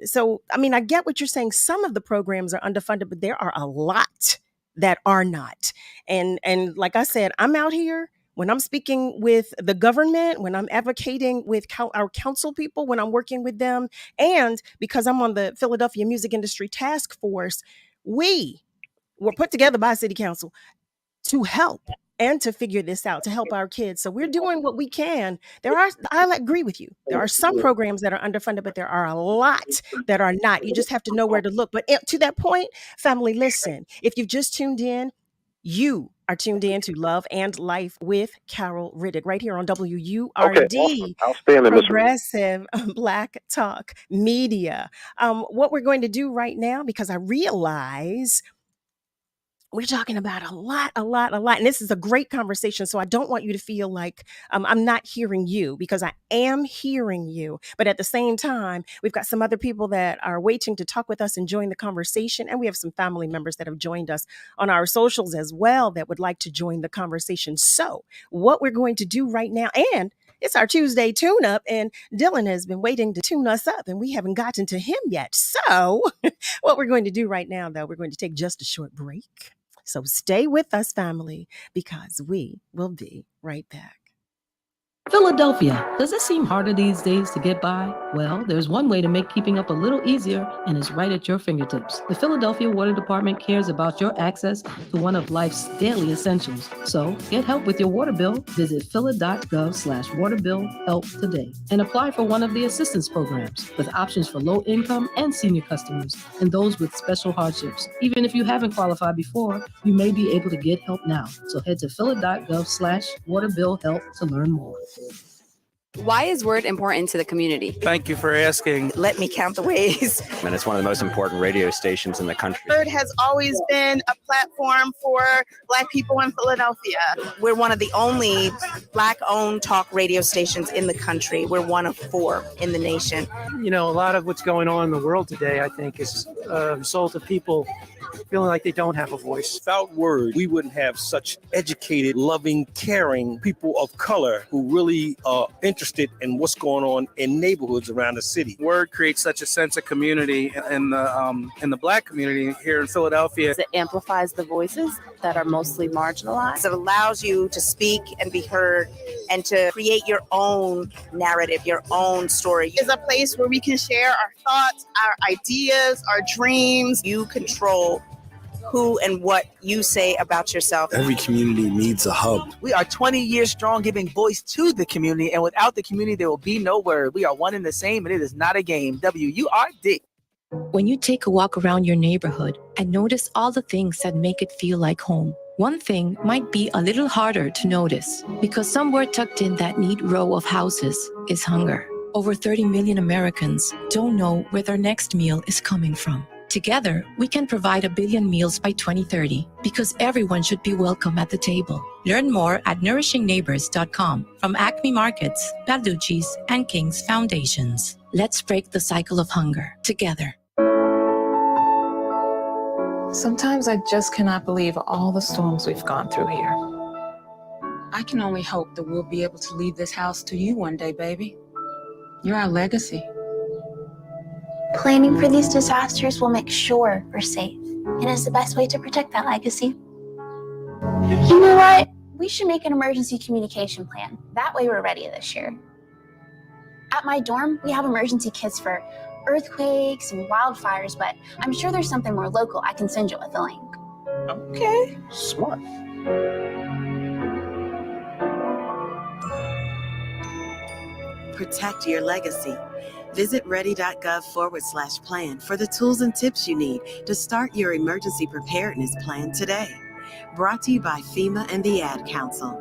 So I mean, I get what you're saying. Some of the programs are underfunded, but there are a lot that are not. And like I said, I'm out here when I'm speaking with the government, when I'm advocating with our council people, when I'm working with them, and because I'm on the Philadelphia Music Industry Task Force, we were put together by City Council to help and to figure this out to help our kids. So we're doing what we can. I agree with you. There are some programs that are underfunded, but there are a lot that are not. You just have to know where to look. But to that point, family, listen, if you've just tuned in, you are tuned in to Love and Life with Carol Riddick right here on Okay. Awesome. WURD, Outstanding, Miss Reed. Progressive Black Talk Media. What we're going to do right now, because I realize we're talking about a lot, a lot, a lot. And this is a great conversation. So I don't want you to feel like I'm not hearing you because I am hearing you. But at the same time, we've got some other people that are waiting to talk with us and join the conversation. And we have some family members that have joined us on our socials as well that would like to join the conversation. So what we're going to do right now, and it's our Tuesday tune up, and Dylan has been waiting to tune us up, and we haven't gotten to him yet. So, what we're going to do right now, though, we're going to take just a short break. So stay with us, family, because we will be right back. Philadelphia, does it seem harder these days to get by? Well, there's one way to make keeping up a little easier, and it's right at your fingertips. The Philadelphia Water Department cares about your access to one of life's daily essentials. So get help with your water bill. Visit phila.gov/waterbillhelp today and apply for one of the assistance programs with options for low income and senior customers and those with special hardships. Even if you haven't qualified before, you may be able to get help now. So head to phila.gov/waterbillhelp to learn more. Why is Word important to the community? Thank you for asking. Let me count the ways. And it's one of the most important radio stations in the country. Word has always been a platform for Black people in Philadelphia. We're one of the only Black-owned talk radio stations in the country. We're one of 4 in the nation. You know, a lot of what's going on in the world today, I think, is a result of people feeling like they don't have a voice. Without Word, we wouldn't have such educated, loving, caring people of color who really are interested in what's going on in neighborhoods around the city. Word creates such a sense of community in the Black community here in Philadelphia. It amplifies the voices that are mostly marginalized. It allows you to speak and be heard and to create your own narrative, your own story. It's a place where we can share our thoughts, our ideas, our dreams. You control who and what you say about yourself. Every community needs a hub. We are 20 years strong, giving voice to the community, and without the community, there will be no Word. We are one and the same, and it is not a game. WURD. When you take a walk around your neighborhood and notice all the things that make it feel like home, one thing might be a little harder to notice because somewhere tucked in that neat row of houses is hunger. Over 30 million Americans don't know where their next meal is coming from. Together, we can provide 1 billion meals by 2030 because everyone should be welcome at the table. Learn more at nourishingneighbors.com from Acme Markets, Balducci's, and King's Foundations. Let's break the cycle of hunger together. Sometimes I just cannot believe all the storms we've gone through here. I can only hope that we'll be able to leave this house to you one day, baby. You're our legacy. Planning for these disasters will make sure we're safe, and is the best way to protect that legacy. You know what? We should make an emergency communication plan. That way we're ready this year. At my dorm, we have emergency kits for earthquakes and wildfires, but I'm sure there's something more local I can send you with a link. Okay. Smart. Protect your legacy. Visit ready.gov/plan for the tools and tips you need to start your emergency preparedness plan today. Brought to you by FEMA and the Ad Council.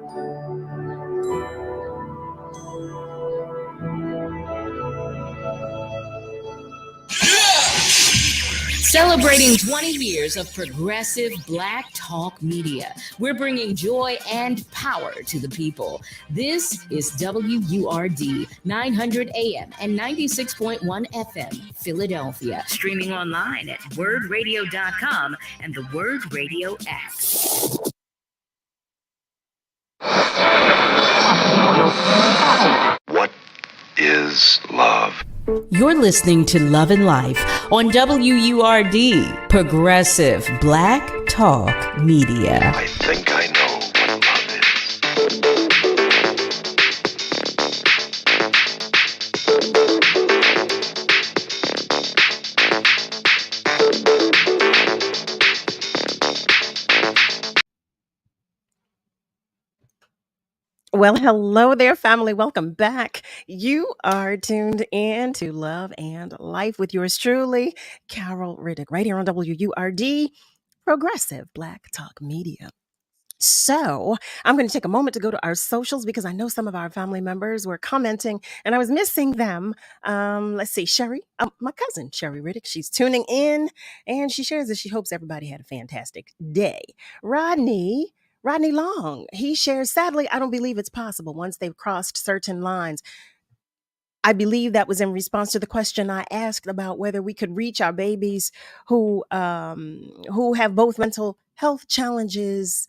Celebrating 20 years of progressive Black talk media. We're bringing joy and power to the people. This is WURD 900 AM and 96.1 FM, Philadelphia. Streaming online at wordradio.com and the Word Radio app. What is love? You're listening to Love and Life on WURD, Progressive Black Talk Media. I think I know what love is. Well, hello there, family. Welcome back. You are tuned in to Love and Life with yours truly, Carol Riddick, right here on WURD, Progressive Black Talk Media. So I'm going to take a moment to go to our socials because I know some of our family members were commenting and I was missing them. Let's see, Sherry, my cousin, Sherry Riddick, she's tuning in and she shares that she hopes everybody had a fantastic day. Rodney Long, he shares, sadly, I don't believe it's possible once they've crossed certain lines. I believe that was in response to the question I asked about whether we could reach our babies who have both mental health challenges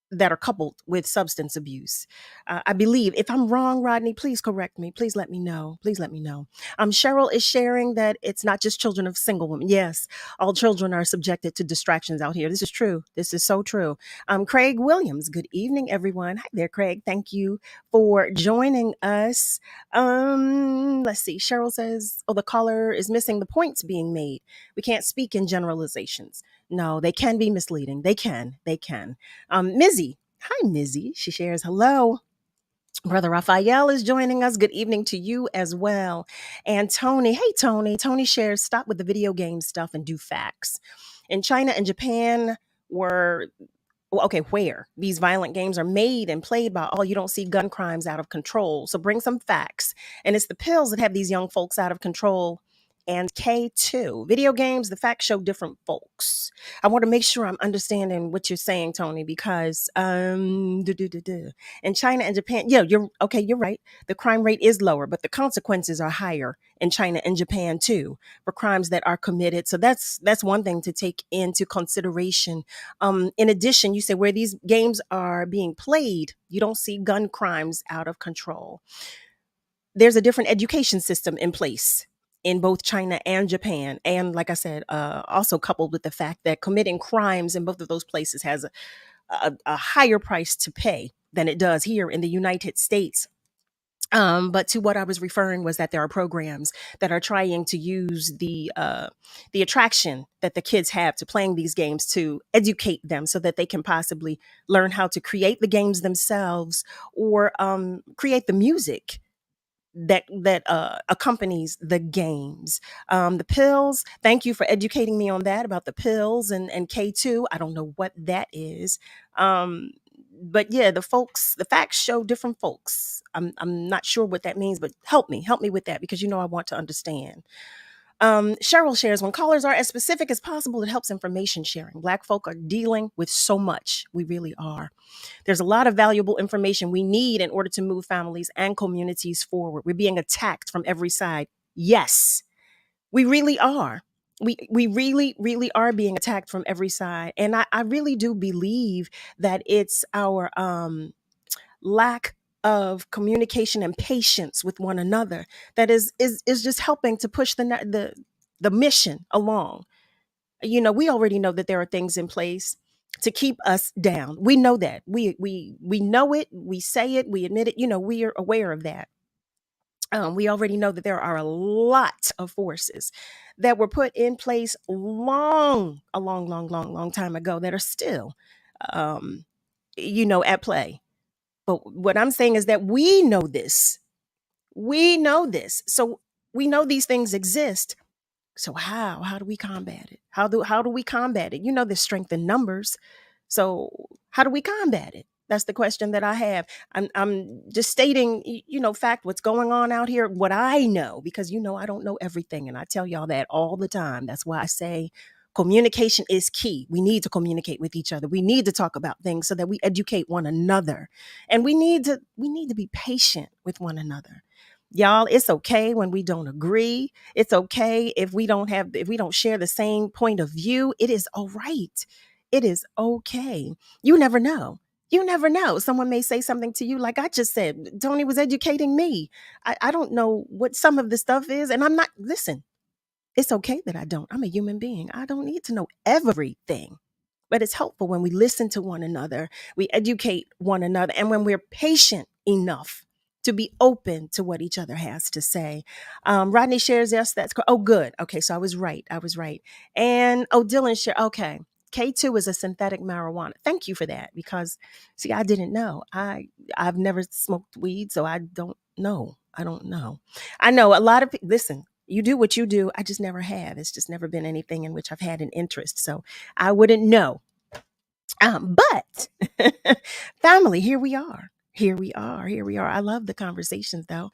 that are coupled with substance abuse. I believe, if I'm wrong, Rodney, please correct me. Please let me know. Please let me know. Cheryl is sharing that it's not just children of single women. Yes, all children are subjected to distractions out here. This is true. This is so true. Craig Williams, good evening, everyone. Hi there, Craig. Thank you for joining us. Let's see. Cheryl says, oh, the caller is missing the points being made. We can't speak in generalizations. No, they can be misleading. They can. Mizzy. Hi, Mizzy. She shares, hello. Brother Raphael is joining us. Good evening to you as well. And Tony. Hey, Tony. Tony shares, stop with the video game stuff and do facts. In China and Japan were where these violent games are made and played by all, you don't see gun crimes out of control. So bring some facts. And it's the pills that have these young folks out of control. And K2 video games, the facts show different folks. I want to make sure I'm understanding what you're saying, Tony, because in China and Japan, yeah, you're right. The crime rate is lower, but the consequences are higher in China and Japan too for crimes that are committed. So that's one thing to take into consideration. In addition, you say where these games are being played, you don't see gun crimes out of control. There's a different education system in place in both China and Japan. And like I said, also coupled with the fact that committing crimes in both of those places has a higher price to pay than it does here in the United States. But to what I was referring was that there are programs that are trying to use the attraction that the kids have to playing these games to educate them so that they can possibly learn how to create the games themselves or create the music that accompanies the games. The pills, thank you for educating me on that about the pills and K2. I don't know what that is. But yeah, the facts show different folks. I'm not sure what that means, but help me with that because I want to understand. Cheryl shares, when callers are as specific as possible, it helps information sharing. Black folk are dealing with so much. We really are. There's a lot of valuable information we need in order to move families and communities forward. We're being attacked from every side. Yes, we really are. We really, really are being attacked from every side. And I really do believe that it's our lack of communication and patience with one another that is just helping to push the mission along. We already know that there are things in place to keep us down. We know that. We know it. We say it. We admit it. We are aware of that. We already know that there are a lot of forces that were put in place a long time ago that are still, at play. But what I'm saying is that we know this. We know this. So we know these things exist. So how do we combat it? How do we combat it? There's strength in numbers. So how do we combat it? That's the question that I have. I'm just stating, fact, what's going on out here, what I know, because I don't know everything. And I tell y'all that all the time. That's why I say communication is key. We need to communicate with each other. We need to talk about things so that we educate one another. And we need to be patient with one another. Y'all, it's okay when we don't agree. It's okay if we don't share the same point of view. It is all right. It is okay. You never know. Someone may say something to you, like I just said. Tony was educating me. I don't know what some of the stuff is, and I'm not. Listen, it's okay that I don't. I'm a human being. I don't need to know everything. But it's helpful when we listen to one another, we educate one another, and when we're patient enough to be open to what each other has to say. Rodney shares, yes, that's correct. Oh, good. Okay, so I was right. And Dylan shares, okay. K2 is a synthetic marijuana. Thank you for that, because see, I didn't know. I've never smoked weed, so I don't know. I know a lot of people. Listen, you do what you do. I just never have. It's just never been anything in which I've had an interest, so I wouldn't know. But family, here we are. I love the conversations, though.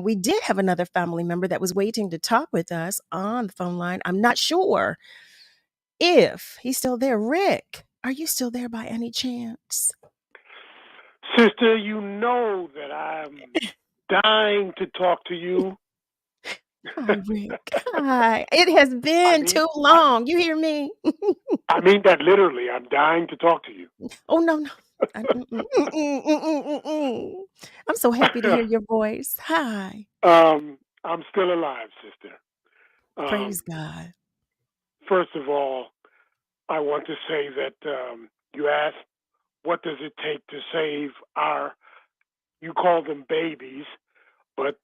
We did have another family member that was waiting to talk with us on the phone line. I'm not sure if he's still there. Rick, are you still there by any chance? Sister, you know that I'm dying to talk to you. Hi, Rick. Hi. It has been too long. You hear me? I mean that literally. I'm dying to talk to you. Oh, no. I'm so happy to hear your voice. Hi. I'm still alive, sister. Praise Um, God. First of all, I want to say that you asked, what does it take to save our, you call them babies, but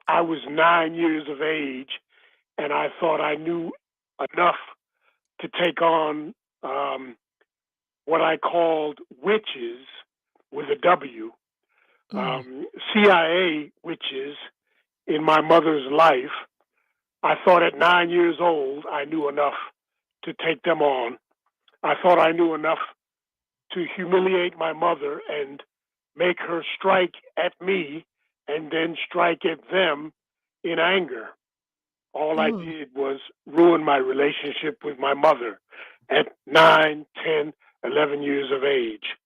I was 9 years of age, and I thought I knew enough to take on what I called witches with a W, CIA witches in my mother's life. I thought at 9 years old I knew enough to take them on. I thought I knew enough to humiliate my mother and make her strike at me and then strike at them in anger. All I did was ruin my relationship with my mother at 9, 10, 11 years of age.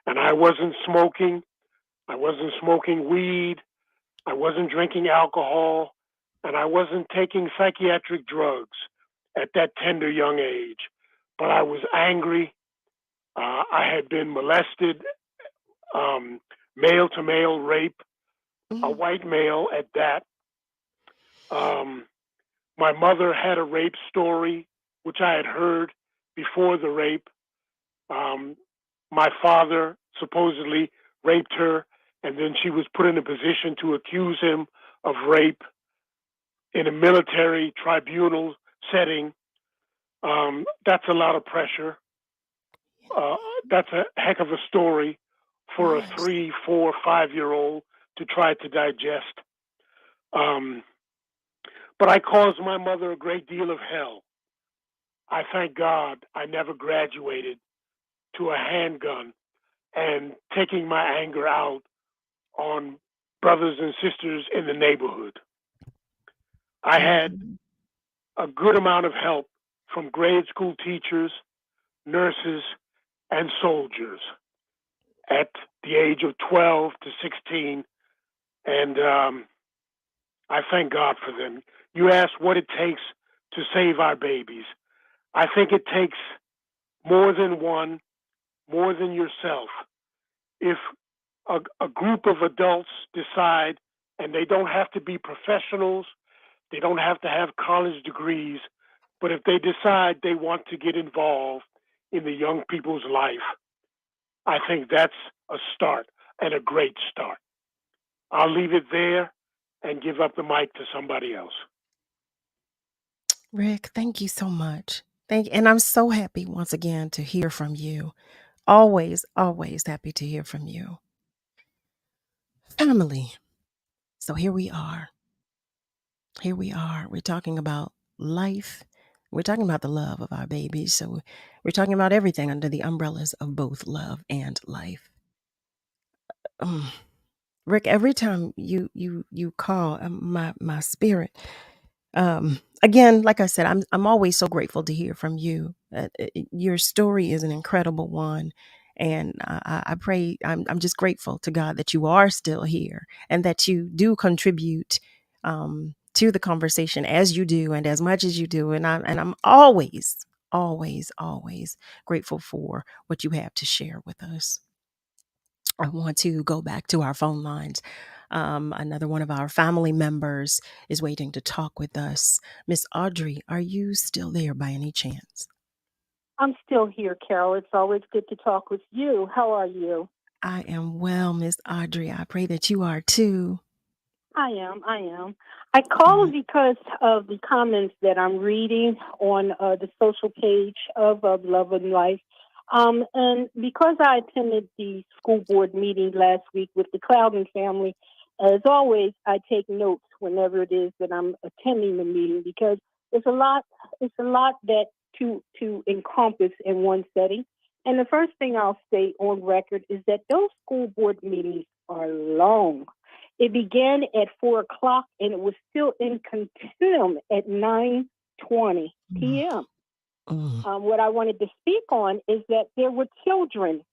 And I wasn't smoking. I wasn't smoking weed. I wasn't drinking alcohol. And I wasn't taking psychiatric drugs at that tender young age. But I was angry. I had been molested, male to male rape, a white male at that. My mother had a rape story, which I had heard before the rape. My father supposedly raped her, and then she was put in a position to accuse him of rape in a military tribunal setting. That's a lot of pressure. That's a heck of a story for a 3, 4, 5-year-old to try to digest. But I caused my mother a great deal of hell. I thank God I never graduated to a handgun and taking my anger out on brothers and sisters in the neighborhood. I had a good amount of help from grade school teachers, nurses, and soldiers at the age of 12 to 16. And I thank God for them. You asked what it takes to save our babies. I think it takes more than one, more than yourself. If a group of adults decide, and they don't have to be professionals, they don't have to have college degrees, but if they decide they want to get involved in the young people's life, I think that's a start and a great start. I'll leave it there and give up the mic to somebody else. Rick, thank you so much. And I'm so happy once again to hear from you. Always, always happy to hear from you. Family. So here we are. Here we are. We're talking about life. We're talking about the love of our babies. So we're talking about everything under the umbrellas of both love and life. Rick, every time you call, my spirit. Again, like I said, I'm always so grateful to hear from you. Your story is an incredible one, and I pray I'm just grateful to God that you are still here and that you do contribute to the conversation as you do and as much as you do. And I'm always, always, always grateful for what you have to share with us. I want to go back to our phone lines. Another one of our family members is waiting to talk with us. Miss Audrey, are you still there by any chance? I'm still here, Carol. It's always good to talk with you. How are you? I am well, Miss Audrey. I pray that you are too. I am. I called because of the comments that I'm reading on the social page of Love and Life. And because I attended the school board meeting last week with the Clouden family, as always, I take notes whenever it is that I'm attending the meeting because it's a lot that to encompass in one setting. And the first thing I'll state on record is that those school board meetings are long. It began at 4:00 and it was still in continuum at 9:20 p.m. What I wanted to speak on is that there were children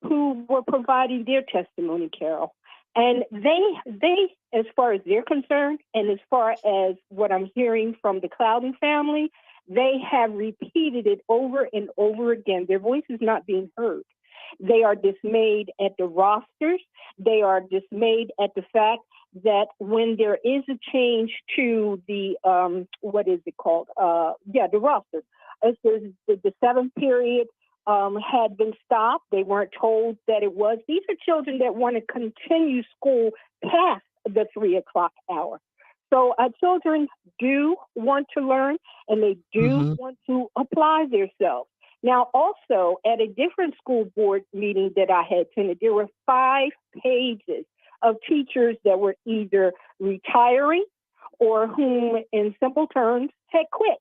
who were providing their testimony, Carol. And they, as far as they're concerned, and as far as what I'm hearing from the Clouden family, they have repeated it over and over again. Their voice is not being heard. They are dismayed at the rosters. They are dismayed at the fact that when there is a change to the, what is it called? The roster. As the seventh period had been stopped. They weren't told that it was. These are children that want to continue school past the 3 o'clock hour. So our children do want to learn, and they do want to apply themselves. Now, also, at a different school board meeting that I had attended, there were 5 pages of teachers that were either retiring or whom, in simple terms, had quit.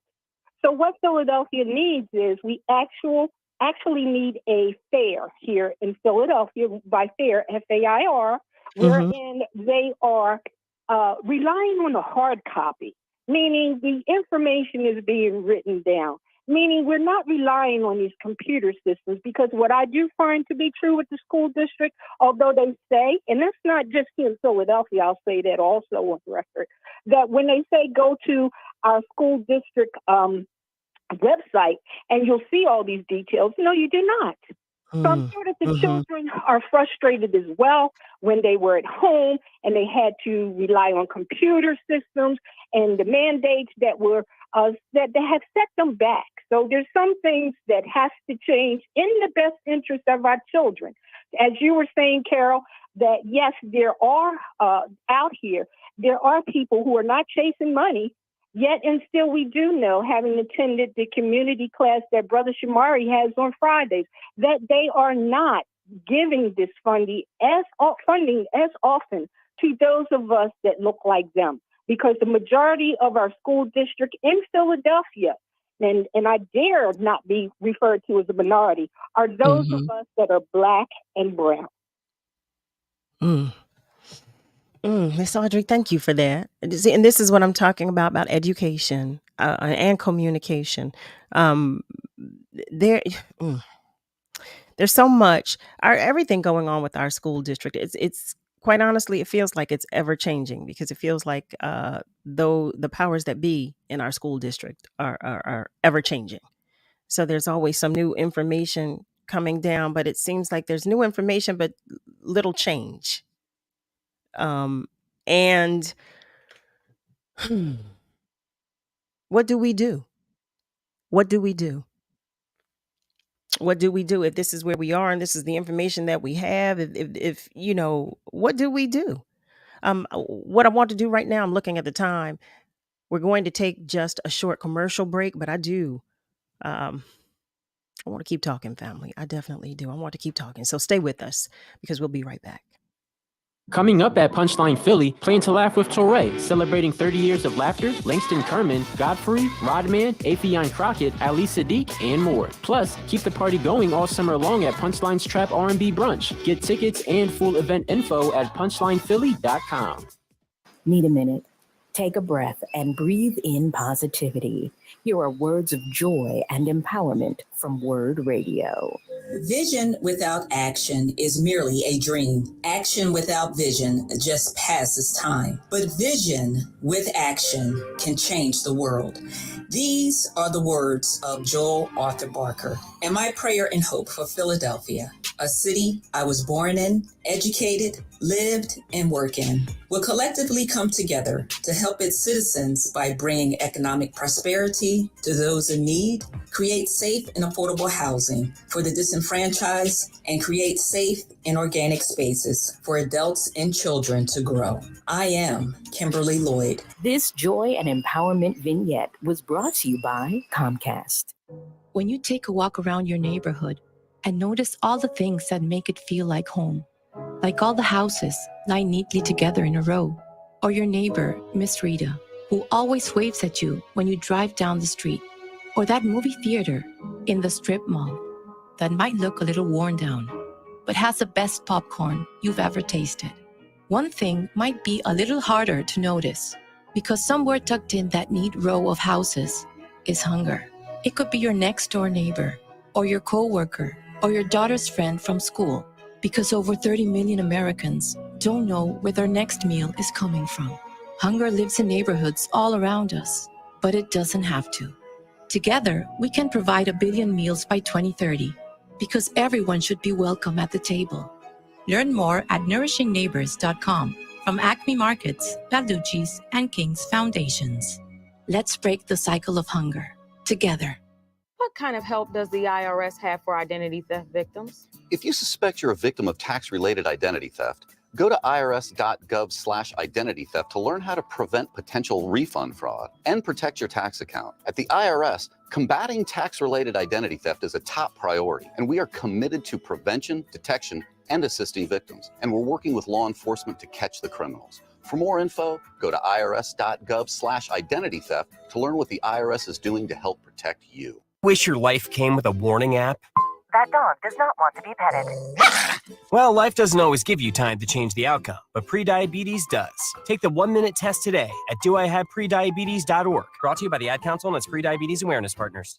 So what Philadelphia needs is we actually need a fair here in Philadelphia, by fair, FAIR, wherein they are relying on a hard copy, meaning the information is being written down, meaning we're not relying on these computer systems, because what I do find to be true with the school district, although they say, and that's not just here in Philadelphia, I'll say that also on record, that when they say go to our school district website and you'll see all these details, no, you do not. So I'm sure that the children are frustrated as well when they were at home and they had to rely on computer systems and the mandates that were that have set them back. So there's some things that has to change in the best interest of our children. As you were saying, Carol, that yes, there are out here, there are people who are not chasing money. Yet and still we do know, having attended the community class that Brother Shamari has on Fridays, that they are not giving this funding as often to those of us that look like them. Because the majority of our school district in Philadelphia, and I dare not be referred to as a minority, are those of us that are Black and brown. Miss Audrey, thank you for that. And this is what I'm talking about education and communication. There's so much, everything going on with our school district. It's quite honestly, it feels like it's ever changing, because it feels like though the powers that be in our school district are ever changing. So there's always some new information coming down, but it seems like there's new information, but little change. And what do we do? What do we do? What do we do if this is where we are and this is the information that we have? If you know, what do we do? What I want to do right now, I'm looking at the time. We're going to take just a short commercial break, but I want to keep talking, family. I definitely do. I want to keep talking. So stay with us, because we'll be right back. Coming up at Punchline Philly, Playing to Laugh with Torre, celebrating 30 years of laughter, Langston Kerman, Godfrey, Rodman, Afion Crockett, Ali Sadiq, and more. Plus, keep the party going all summer long at Punchline's Trap R&B Brunch. Get tickets and full event info at punchlinephilly.com. Need a minute? Take a breath and breathe in positivity. Here are words of joy and empowerment from Word Radio. Vision without action is merely a dream. Action without vision just passes time. But vision with action can change the world. These are the words of Joel Arthur Barker, and my prayer and hope for Philadelphia, a city I was born in, educated, lived, and work in, will collectively come together to help its citizens by bringing economic prosperity to those in need, create safe and affordable housing for the disenfranchised, and create safe and organic spaces for adults and children to grow. I am Kimberly Lloyd. This joy and empowerment vignette was brought to you by Comcast. When you take a walk around your neighborhood and notice all the things that make it feel like home, like all the houses lined neatly together in a row, or your neighbor, Miss Rita, who always waves at you when you drive down the street, or that movie theater in the strip mall that might look a little worn down, but has the best popcorn you've ever tasted. One thing might be a little harder to notice, because somewhere tucked in that neat row of houses is hunger. It could be your next door neighbor, or your coworker, or your daughter's friend from school, because over 30 million Americans don't know where their next meal is coming from. Hunger lives in neighborhoods all around us, but it doesn't have to. Together, we can provide 1 billion meals by 2030. because everyone should be welcome at the table. Learn more at nourishingneighbors.com from Acme Markets, Palucci's, and King's Foundations. Let's break the cycle of hunger together. What kind of help does the IRS have for identity theft victims? If you suspect you're a victim of tax-related identity theft, go to irs.gov/identity theft to learn how to prevent potential refund fraud and protect your tax account. At the IRS, combating tax-related identity theft is a top priority, and we are committed to prevention, detection, and assisting victims. And we're working with law enforcement to catch the criminals. For more info, go to irs.gov/identity theft to learn what the IRS is doing to help protect you. Wish your life came with a warning app? That dog does not want to be petted. Well, life doesn't always give you time to change the outcome, but prediabetes does. Take the 1-minute test today at doihaveprediabetes.org. Brought to you by the Ad Council and its Prediabetes Awareness Partners.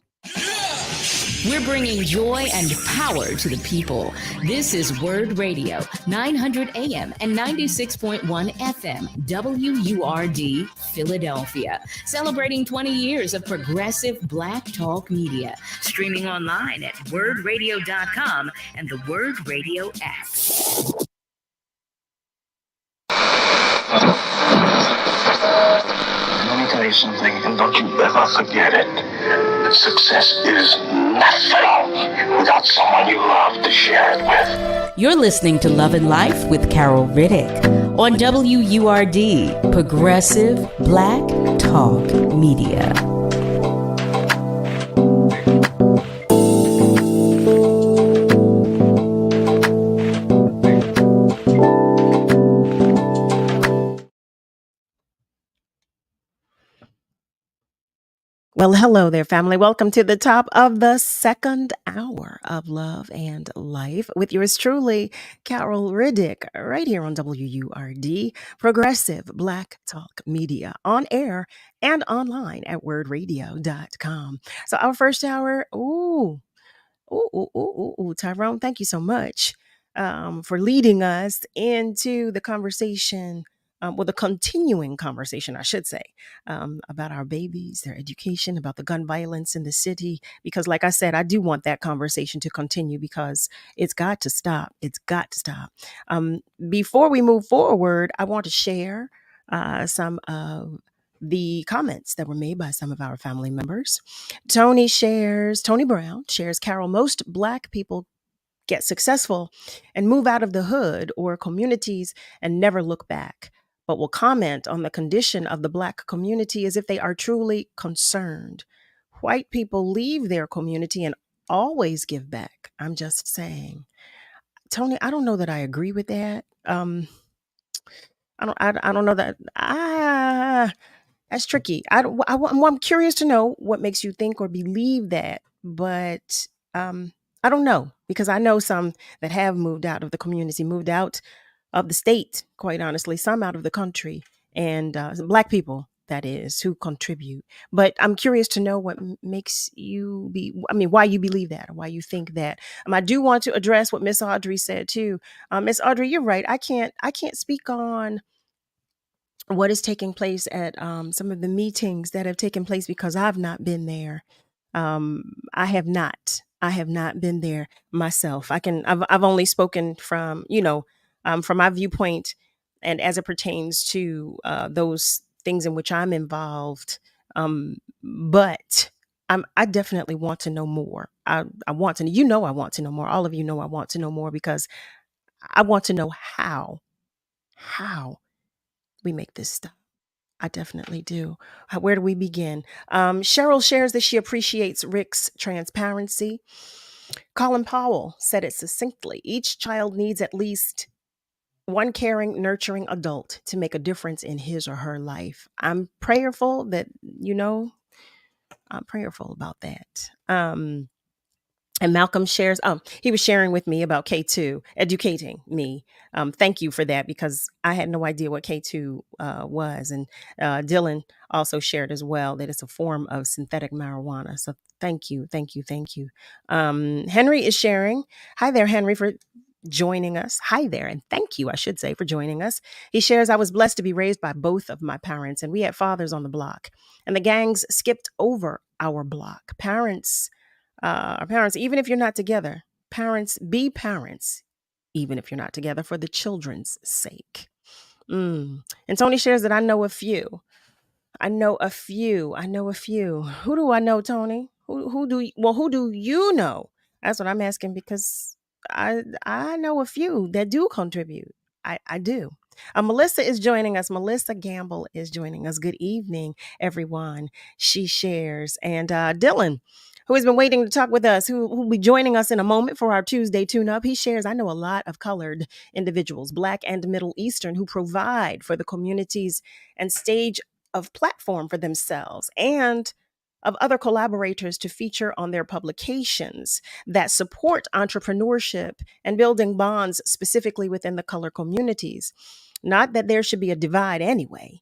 We're bringing joy and power to the people. This is Word Radio, 900 AM and 96.1 FM, WURD, Philadelphia. Celebrating 20 years of progressive Black talk media. Streaming online at wordradio.com and the Word Radio app. Let me tell you something, and don't you ever forget it. Success is nothing without someone you love to share it with. You're listening to Love and Life with Carol Riddick on WURD, Progressive Black Talk Media. Well, hello there, family. Welcome to the top of the second hour of Love and Life with yours truly, Carol Riddick, right here on WURD, Progressive Black Talk Media, on air and online at wordradio.com. So our first hour, Tyrone, thank you so much for leading us into the conversation, the continuing conversation, I should say, about our babies, their education, about the gun violence in the city. Because like I said, I do want that conversation to continue because it's got to stop. It's got to stop. Before we move forward, I want to share some of the comments that were made by some of our family members. Tony Brown shares, Carol, most Black people get successful and move out of the hood or communities and never look back, but will comment on the condition of the Black community as if they are truly concerned. White people leave their community and always give back. I'm just saying. Tony, I don't know that I agree with that. I don't know that. That's tricky. I'm curious to know what makes you think or believe that, but I don't know, because I know some that have moved out of the community, moved out of the state, quite honestly, some out of the country, and some Black people, that is, who contribute. But I'm curious to know what makes you why you believe that, or why you think that. I do want to address what Miss Audrey said too. Miss Audrey, you're right. I can't speak on what is taking place at some of the meetings that have taken place because I've not been there. I have not been there myself. I've only spoken from my viewpoint, and as it pertains to those things in which I'm involved. But I definitely want to know more. I want to know more. All of you know I want to know more, because I want to know how we make this stop. I definitely do. Where do we begin? Cheryl shares that she appreciates Rick's transparency. Colin Powell said it succinctly. Each child needs at least one caring, nurturing adult to make a difference in his or her life. I'm prayerful that, I'm prayerful about that. And Malcolm shares, he was sharing with me about K2, educating me. Thank you for that, because I had no idea what K2 was. And Dillon also shared as well that it's a form of synthetic marijuana. So thank you. Henry is sharing. Hi there, Henry, for joining us. Hi there. And thank you, I should say, for joining us. He shares, I was blessed to be raised by both of my parents, and we had fathers on the block. And the gangs skipped over our block. Our parents, even if you're not together, Parents, be parents, even if you're not together, for the children's sake. And Tony shares that I know a few. I know a few. Who do I know, Tony? Who do you know? That's what I'm asking, because I know a few that do contribute. I do. Melissa is joining us. Melissa Gamble is joining us. Good evening, everyone. She shares. And Dylan, who has been waiting to talk with us, who will be joining us in a moment for our Tuesday tune-up. He shares, I know a lot of colored individuals, Black and Middle Eastern, who provide for the communities and stage of platform for themselves and of other collaborators to feature on their publications that support entrepreneurship and building bonds specifically within the color communities. Not that there should be a divide anyway.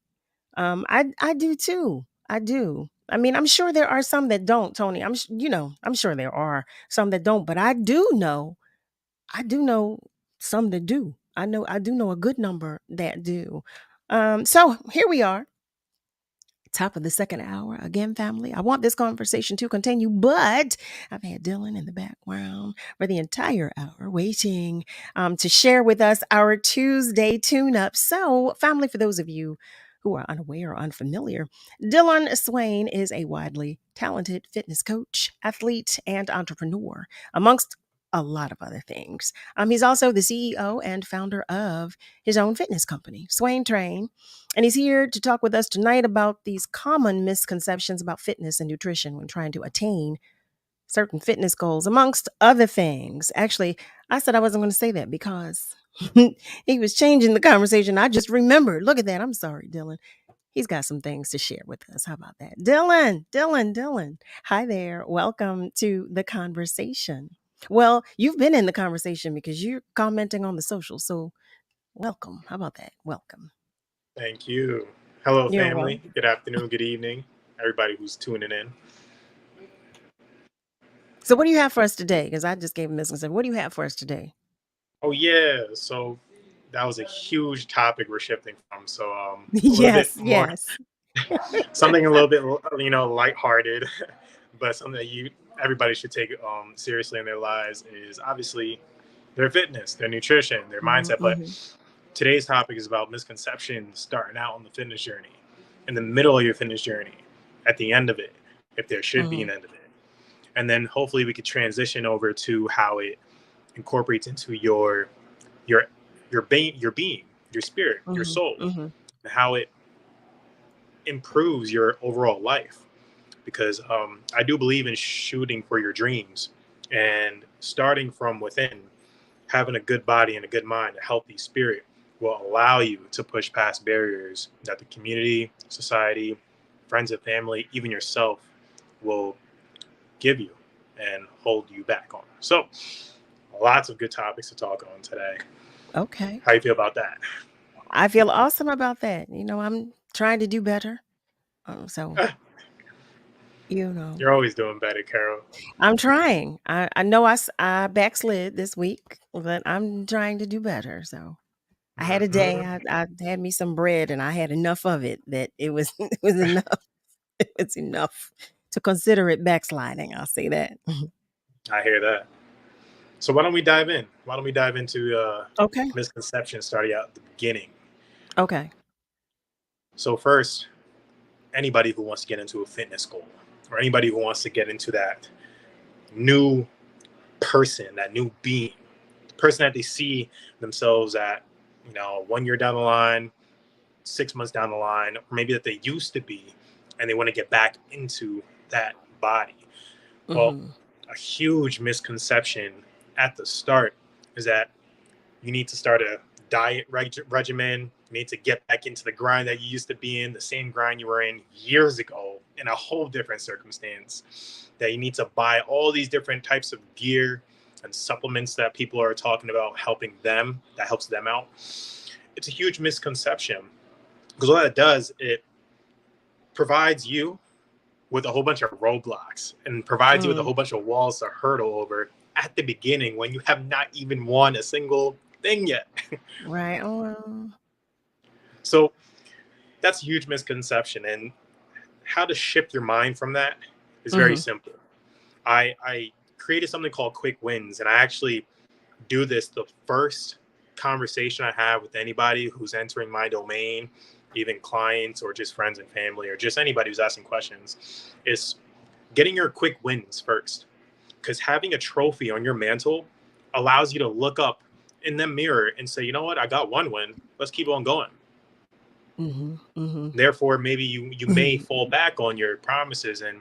I do too. I do. I mean, I'm sure there are some that don't, Tony. I'm sure there are some that don't, but I do know some that do. I do know a good number that do. So here we are, top of the second hour again, family. I want this conversation to continue, but I've had Dylan in the background for the entire hour waiting to share with us our Tuesday tune-up. So, family, for those of you who are unaware or unfamiliar, Dillon Swaine is a widely talented fitness coach, athlete, and entrepreneur, amongst a lot of other things. He's also the CEO and founder of his own fitness company, Swaine Train. And he's here to talk with us tonight about these common misconceptions about fitness and nutrition when trying to attain certain fitness goals, amongst other things. Actually, I said I wasn't going to say that because he was changing the conversation. I just remembered. Look at that. I'm sorry, Dylan. He's got some things to share with us. How about that? Dylan. Hi there. Welcome to the conversation. Well, you've been in the conversation because you're commenting on the social. So welcome. How about that? Welcome. Thank you. Hello, You're family. welcome. Good afternoon, good evening, everybody who's tuning in. So what do you have for us today? Because I just gave a misconception. What do you have for us today? Oh, yeah. So that was a huge topic we're shifting from. So a little bit more, Yes. something a little bit, lighthearted, but something that everybody should take seriously in their lives is obviously their fitness, their nutrition, their mindset. But today's topic is about misconceptions starting out on the fitness journey, in the middle of your fitness journey, at the end of it, if there should be an end of it. And then hopefully we could transition over to how it incorporates into your being, your spirit, your soul, and how it improves your overall life. Because I do believe in shooting for your dreams and starting from within. Having a good body and a good mind, a healthy spirit, will allow you to push past barriers that the community, society, friends and family, even yourself will give you and hold you back on. So lots of good topics to talk on today. Okay. How you feel about that? I feel awesome about that. I'm trying to do better. You're always doing better, Carol. I'm trying. I know I backslid this week, but I'm trying to do better. So I had a day. I had me some bread, and I had enough of it that it was enough. It was enough to consider it backsliding. I'll say that. I hear that. So why don't we dive in? Why don't we dive into misconceptions starting out at the beginning? Okay. So first, anybody who wants to get into a fitness goal, or anybody who wants to get into that new person, that new being, the person that they see themselves at, 1 year down the line, 6 months down the line, or maybe that they used to be, and they want to get back into that body. Well, a huge misconception at the start is that you need to start a diet regimen. You need to get back into the grind that you used to be in, the same grind you were in years ago in a whole different circumstance, that you need to buy all these different types of gear and supplements that people are talking about helping them, that helps them out. It's a huge misconception, because what it does, it provides you with a whole bunch of roadblocks and provides you with a whole bunch of walls to hurdle over at the beginning when you have not even won a single thing yet. Right. Oh. So that's a huge misconception. And how to shift your mind from that is very simple. I created something called quick wins. And I actually do this the first conversation I have with anybody who's entering my domain, even clients or just friends and family or just anybody who's asking questions, is getting your quick wins first. Because having a trophy on your mantle allows you to look up in the mirror and say, you know what, I got one win. Let's keep on going. Therefore, maybe you may fall back on your promises, and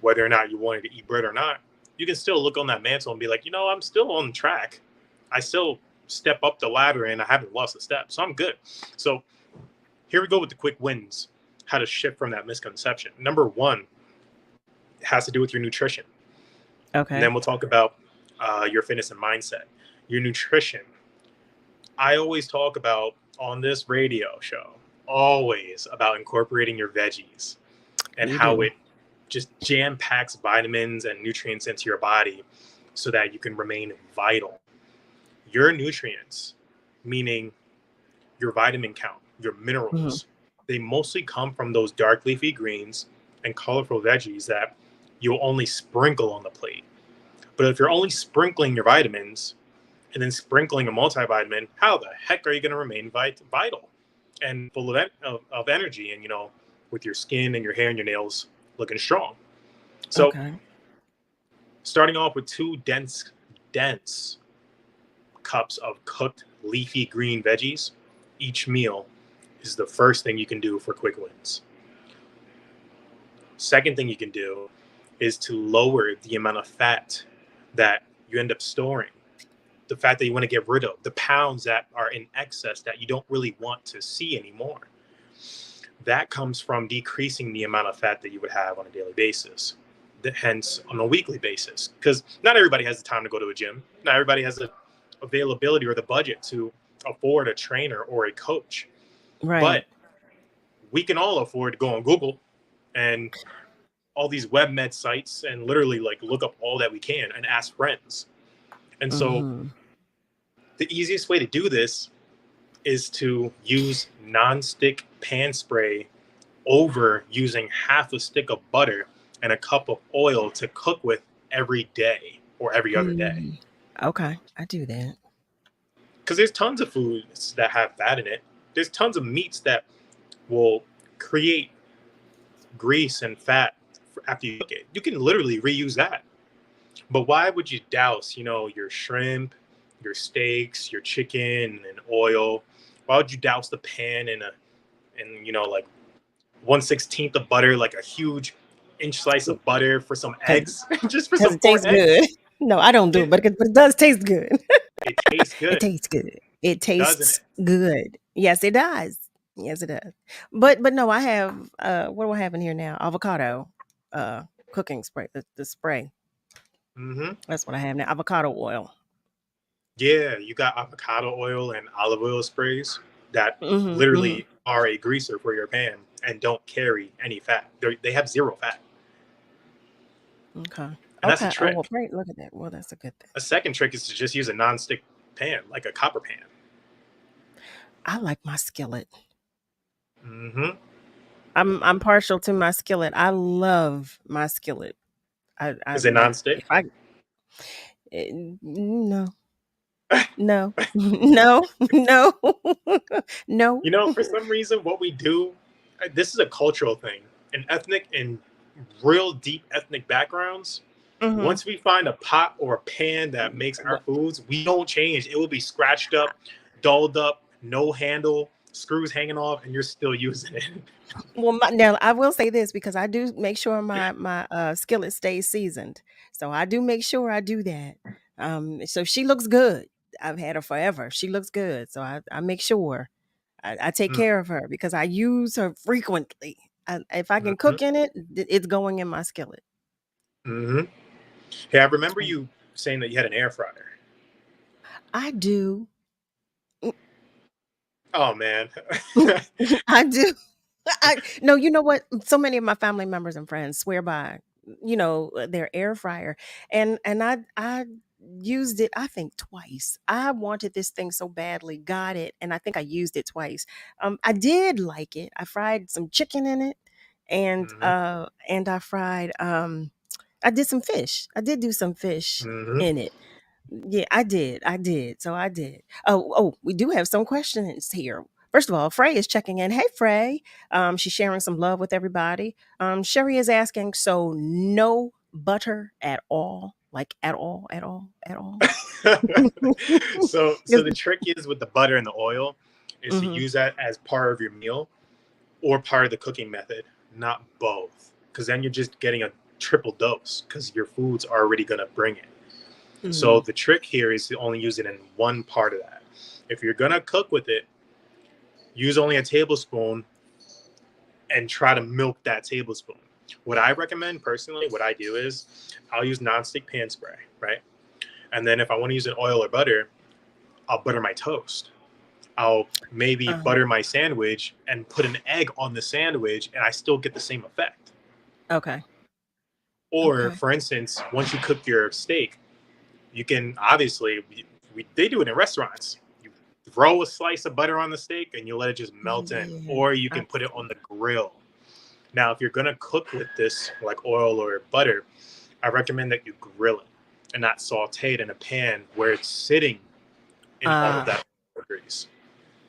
whether or not you wanted to eat bread or not, you can still look on that mantle and be like, you know, I'm still on track. I still step up the ladder and I haven't lost a step. So I'm good. So here we go with the quick wins, how to shift from that misconception. Number one has to do with your nutrition. Okay. And then we'll talk about your fitness and mindset. Your nutrition. I always talk about on this radio show, always about incorporating your veggies and how it just jam packs vitamins and nutrients into your body so that you can remain vital. Your nutrients, meaning your vitamin count, your minerals, they mostly come from those dark leafy greens and colorful veggies that you'll only sprinkle on the plate. But if you're only sprinkling your vitamins and then sprinkling a multivitamin, how the heck are you going to remain vital and full of energy and, you know, with your skin and your hair and your nails looking strong? So starting off with 2 dense cups of cooked leafy green veggies each meal is the first thing you can do for quick wins. Second thing you can do is to lower the amount of fat that you end up storing, the fat that you want to get rid of, the pounds that are in excess that you don't really want to see anymore. That comes from decreasing the amount of fat that you would have on a daily basis, hence on a weekly basis, because not everybody has the time to go to a gym. Not everybody has the availability or the budget to afford a trainer or a coach. Right. But we can all afford to go on Google and all these web med sites and literally like look up all that we can and ask friends. And so the easiest way to do this is to use non-stick pan spray over using half a stick of butter and a cup of oil to cook with every day or every other day. Okay, I do that. Because there's tons of foods that have fat in it. There's tons of meats that will create grease and fat after you cook it. You can literally reuse that. But why would you douse, you know, your shrimp, your steaks, your chicken in oil? Why would you douse the pan in you know, like 1/16 of butter, like a huge inch slice of butter for some eggs, just for some it tastes good. No, I don't do it, but it does taste good. It tastes good. It tastes good. It tastes Doesn't good. Yes, it does. Yes, it does. But no, I have what do I have in here now? Avocado cooking spray, the spray. That's what I have now. Avocado oil. Yeah, you got avocado oil and olive oil sprays that literally are a greaser for your pan and don't carry any fat. They have 0 fat. Okay. And that's a trick. Oh, well, great. Look at that. Well, that's a good thing. A second trick is to just use a non-stick pan, like a copper pan. I like my skillet. I'm partial to my skillet. I love my skillet. Is it non-stick? No. No. No. No. No. You know, for some reason, what we do, this is a cultural thing. In ethnic and real deep ethnic backgrounds, once we find a pot or a pan that makes our foods, we don't change. It will be scratched up, dulled up, no handle, screws hanging off, and you're still using it. Well, now I will say this because I do make sure my skillet stays seasoned. So I do make sure I do that. So she looks good. I've had her forever. She looks good. So I make sure I take care of her because I use her frequently. If I can cook in it, it's going in my skillet. Hey, I remember you saying that you had an air fryer. I do. Oh, man. I do. No, you know what? So many of my family members and friends swear by, you know, their air fryer. And I used it, I think, twice. I wanted this thing so badly, got it, and I think I used it twice. I did like it. I fried some chicken in it, and I fried I did some fish. I did do some fish in it. Yeah, I did. I did. So I did. Oh, we do have some questions here. First of all, Frey is checking in. Hey, Frey. She's sharing some love with everybody. Sherry is asking, so no butter at all? Like at all, at all, at all? So the trick is with the butter and the oil is to use that as part of your meal or part of the cooking method, not both. Because then you're just getting a triple dose because your food's already going to bring it. So the trick here is to only use it in one part of that. If you're going to cook with it, use only a tablespoon and try to milk that tablespoon. What I recommend personally, what I do is I'll use nonstick pan spray, right? And then if I want to use an oil or butter, I'll butter my toast. I'll maybe butter my sandwich and put an egg on the sandwich, and I still get the same effect. Okay. Or, for instance, once you cook your steak, you can obviously, they do it in restaurants. You throw a slice of butter on the steak and you let it just melt in. Or you can put it on the grill. Now, if you're going to cook with this, like oil or butter, I recommend that you grill it and not saute it in a pan where it's sitting in all of that grease.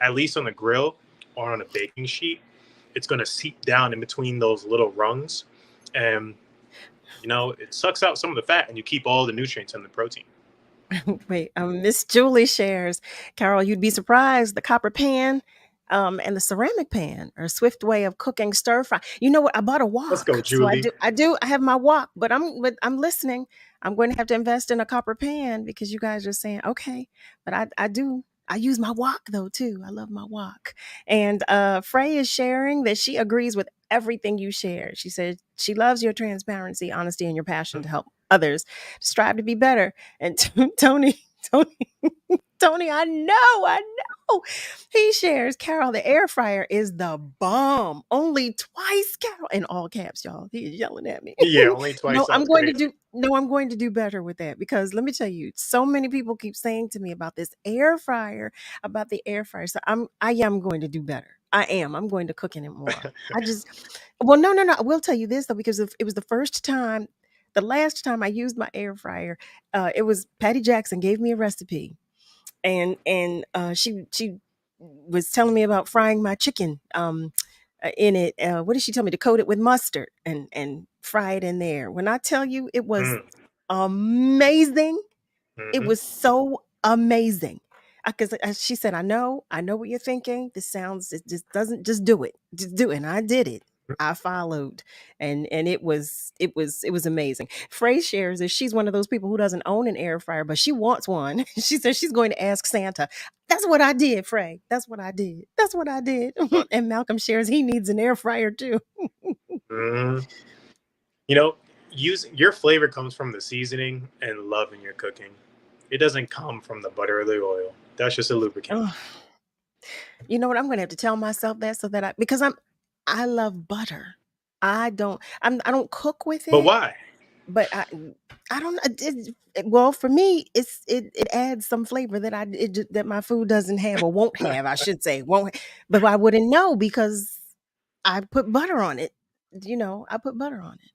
At least on the grill or on a baking sheet, it's going to seep down in between those little rungs. And, it sucks out some of the fat and you keep all the nutrients and the protein. Wait, Miss Julie shares, Carol, you'd be surprised. The copper pan and the ceramic pan are a swift way of cooking stir fry. You know what? I bought a wok. Let's go, Julie. So I have my wok, but I'm listening. I'm going to have to invest in a copper pan because you guys are saying, okay, but I use my wok though too. I love my wok. And Frey is sharing that she agrees with everything you shared. She said she loves your transparency, honesty, and your passion to help others strive to be better. And Tony, I know. He shares, Carol, the air fryer is the bomb. Only twice, Carol, in all caps, y'all. He is yelling at me. Yeah, only twice. I'm going to do better with that because let me tell you, so many people keep saying to me about this air fryer, about the air fryer. So I am going to do better. I'm going to cook in it more. No. I will tell you this though, because it was the last time I used my air fryer, it was Patty Jackson gave me a recipe, and she was telling me about frying my chicken in it. What did she tell me? To coat it with mustard and fry it in there. When I tell you, it was amazing. It was so amazing. Because she said, I know what you're thinking. It just doesn't, just do it. Just do it. And I did it. I followed and it was amazing. Frey shares that she's one of those people who doesn't own an air fryer, but she wants one. She says she's going to ask Santa. That's what I did, Frey. That's what I did. And Malcolm shares he needs an air fryer too. Your flavor comes from the seasoning and love in your cooking. It doesn't come from the butter or the oil. That's just a lubricant. You know what? I'm going to have to tell myself that so that because I love butter. I don't cook with it. But why? But I don't know. Well, for me, it adds some flavor that my food doesn't have or won't have. I should say won't. But I wouldn't know because I put butter on it. I put butter on it.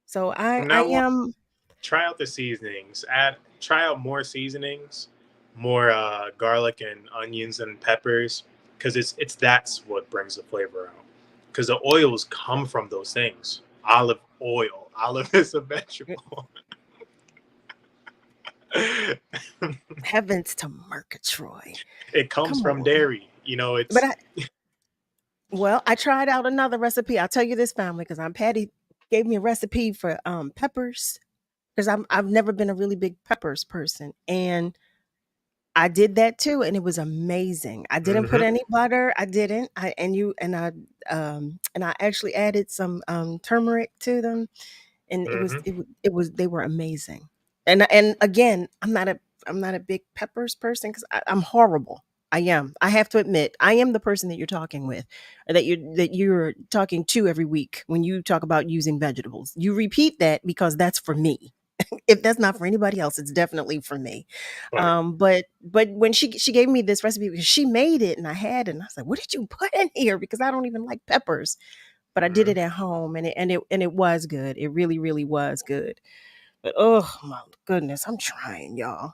So I am. Try out the seasonings. Try out more seasonings, more garlic and onions and peppers, because that's what brings the flavor out. Because the oils come from those things. Olive oil. Olive is a vegetable. Heavens to Murgatroyd. It comes from dairy. It's. But I tried out another recipe. I'll tell you this, family, because Patty gave me a recipe for peppers. Because I've never been a really big peppers person, and I did that too, and it was amazing. I didn't put any butter. I didn't. I actually added some turmeric to them, and they were amazing. And again, I'm not a big peppers person because I'm horrible. I am. I have to admit, I am the person that you're talking with, or that you're talking to every week when you talk about using vegetables. You repeat that because that's for me. If that's not for anybody else, it's definitely for me. Right. But when she gave me this recipe because she made it and I had it and I was like, what did you put in here? Because I don't even like peppers. but I did it at home, and it was good. It really, really was good. But oh my goodness, I'm trying, y'all.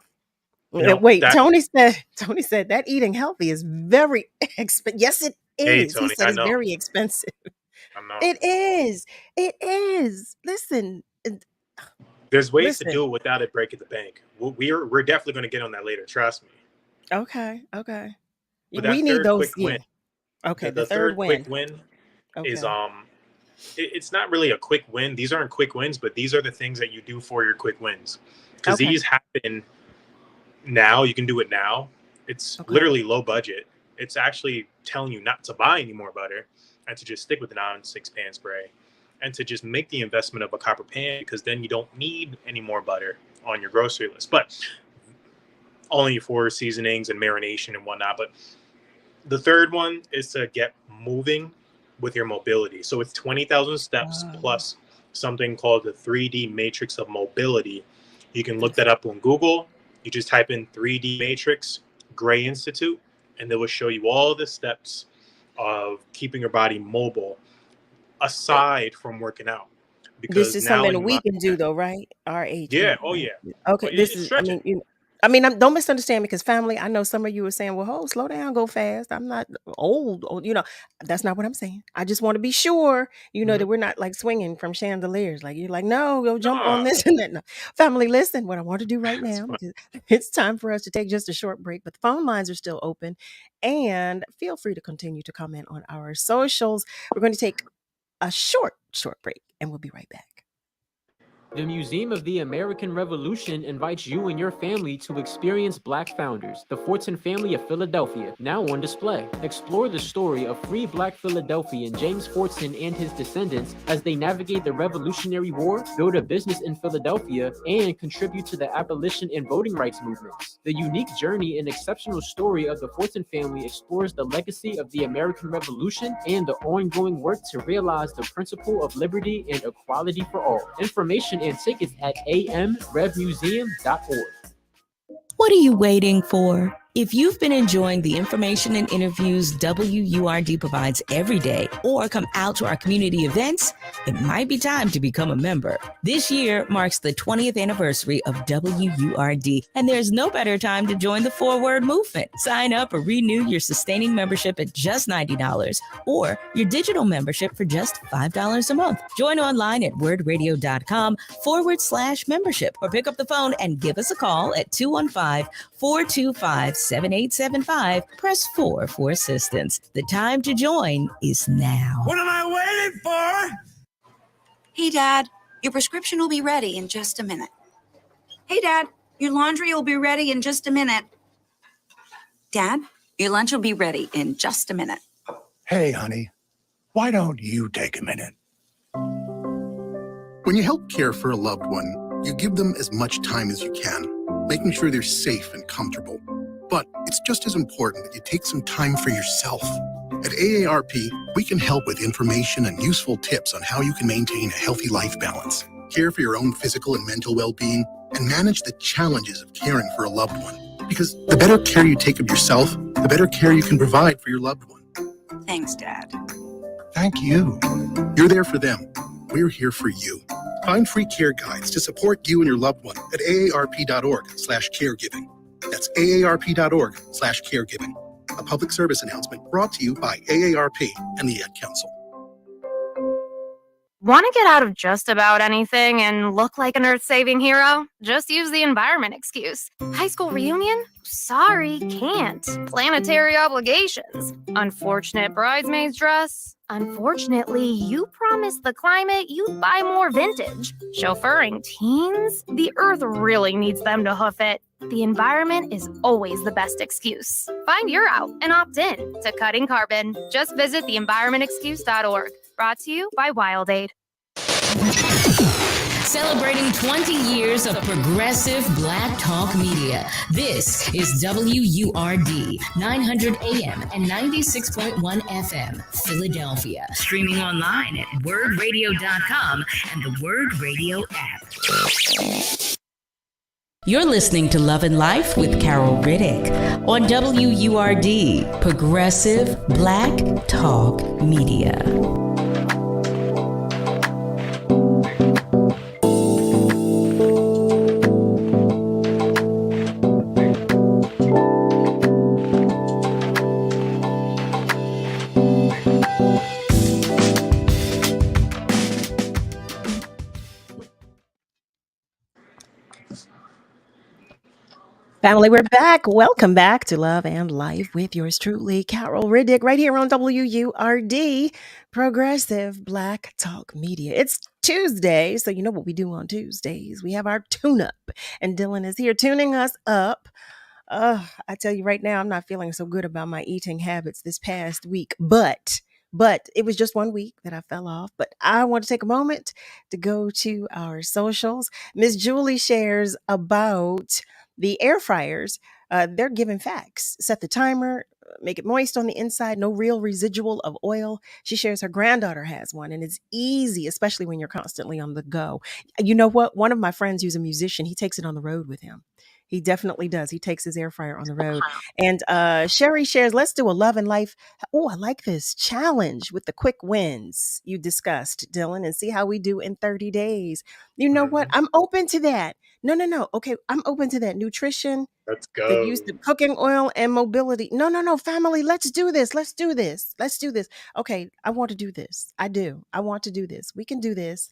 Wait, Tony said that eating healthy is very expensive. Yes, it Hey, is. He Tony, said I it's know. very expensive. I know. It is. It is. Listen. There's ways to do it without it breaking the bank. We're definitely going to get on that later. Trust me. Okay. But We that need third those. quick win. Okay. The third third win. quick win is Okay. it's not really a quick win. These aren't quick wins, but these are the things that you do for your quick wins. Because these happen now. You can do it now. It's literally low budget. It's actually telling you not to buy any more butter and to just stick with the non-6 pan spray and to just make the investment of a copper pan, because then you don't need any more butter on your grocery list. But only for seasonings and marination and whatnot. But the third one is to get moving with your mobility. So it's 20,000 steps plus something called the 3D matrix of mobility. You can look that up on Google. You just type in 3D matrix Gray Institute, and they will show you all the steps of keeping your body mobile aside from working out. Because this is something that we can do, though, right? RH. Yeah. Oh, yeah. Okay. This is. Don't misunderstand me, because family. I know some of you are saying, "Well, slow down, go fast." I'm not old. That's not what I'm saying. I just want to be sure, that we're not like swinging from chandeliers. Like you're like, no, go jump on this and that. No, family, listen. What I want to do right now, because it's time for us to take just a short break, but the phone lines are still open, and feel free to continue to comment on our socials. We're going to take a short break, and we'll be right back. The Museum of the American Revolution invites you and your family to experience Black founders, the Fortson family of Philadelphia, now on display. Explore the story of free Black Philadelphian James Fortson and his descendants as they navigate the Revolutionary War, build a business in Philadelphia, and contribute to the abolition and voting rights movements. The unique journey and exceptional story of the Fortson family explores the legacy of the American Revolution and the ongoing work to realize the principle of liberty and equality for all. Information and tickets at amrevmuseum.org. What are you waiting for? If you've been enjoying the information and interviews WURD provides every day, or come out to our community events, it might be time to become a member. This year marks the 20th anniversary of WURD, and there's no better time to join the forward movement. Sign up or renew your sustaining membership at just $90, or your digital membership for just $5 a month. Join online at wordradio.com/membership, or pick up the phone and give us a call at 215-425-7875. Press 4 for assistance. The time to join is now. What am I waiting for? Hey, Dad, your prescription will be ready in just a minute. Hey, Dad, your laundry will be ready in just a minute. Dad, your lunch will be ready in just a minute. Hey, honey, why don't you take a minute? When you help care for a loved one, you give them as much time as you can, making sure they're safe and comfortable. But it's just as important that you take some time for yourself. At AARP, we can help with information and useful tips on how you can maintain a healthy life balance, care for your own physical and mental well-being, and manage the challenges of caring for a loved one. Because the better care you take of yourself, the better care you can provide for your loved one. Thanks, Dad. Thank you. You're there for them. We're here for you. Find free care guides to support you and your loved one at aarp.org/caregiving. That's aarp.org/caregiving. A public service announcement brought to you by AARP and the Ad Council. Want to get out of just about anything and look like an earth-saving hero? Just use the environment excuse. High school reunion? Sorry, can't. Planetary obligations. Unfortunate bridesmaid's dress? Unfortunately, you promised the climate you'd buy more vintage. Chauffeuring teens? The earth really needs them to hoof it. The environment is always the best excuse. Find your out and opt in to cutting carbon. Just visit theenvironmentexcuse.org. Brought to you by WildAid. Celebrating 20 years of progressive Black talk media. This is WURD 900 AM and 96.1 FM, Philadelphia. Streaming online at wordradio.com and the Word Radio app. You're listening to Love and Life with Carol Riddick on WURD, Progressive Black Talk Media. Family, we're back. Welcome back to Love and Life with yours truly, Carol Riddick, right here on WURD, Progressive Black Talk Media. It's Tuesday, so you know what we do on Tuesdays. We have our tune-up, and Dillon is here tuning us up. I tell you right now, I'm not feeling so good about my eating habits this past week, but it was just 1 week that I fell off. But I want to take a moment to go to our socials. Miss Julie shares about the air fryers. They're giving facts. Set the timer, make it moist on the inside, no real residual of oil. She shares her granddaughter has one, and it's easy, especially when you're constantly on the go. You know what? One of my friends who's a musician, he takes it on the road with him. He definitely does. He takes his air fryer on the road. And Sherry shares, let's do a love and life. Oh, I like this challenge with the quick wins you discussed, Dillon, and see how we do in 30 days. You know what? I'm open to that. No. Okay, I'm open to that. Nutrition, Let's the go. use of cooking oil and mobility. No, family, let's do this. Let's do this. Let's do this. Okay, I want to do this. I do. I want to do this. We can do this.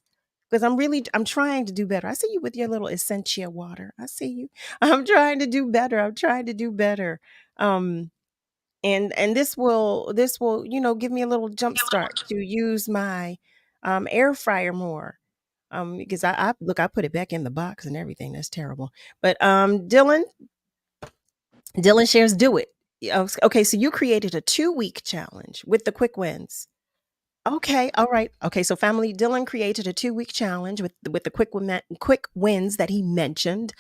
Because I'm trying to do better. I see you with your little essential water. I see you. I'm trying to do better. I'm trying to do better. And this will, give me a little jump start to use my air fryer more. Because I look, I put it back in the box and everything. That's terrible. But Dillon shares do it. Okay, so you created a 2-week challenge with the quick wins. Okay, all right. Okay, so family, Dillon created a 2-week challenge with the quick wins that he mentioned.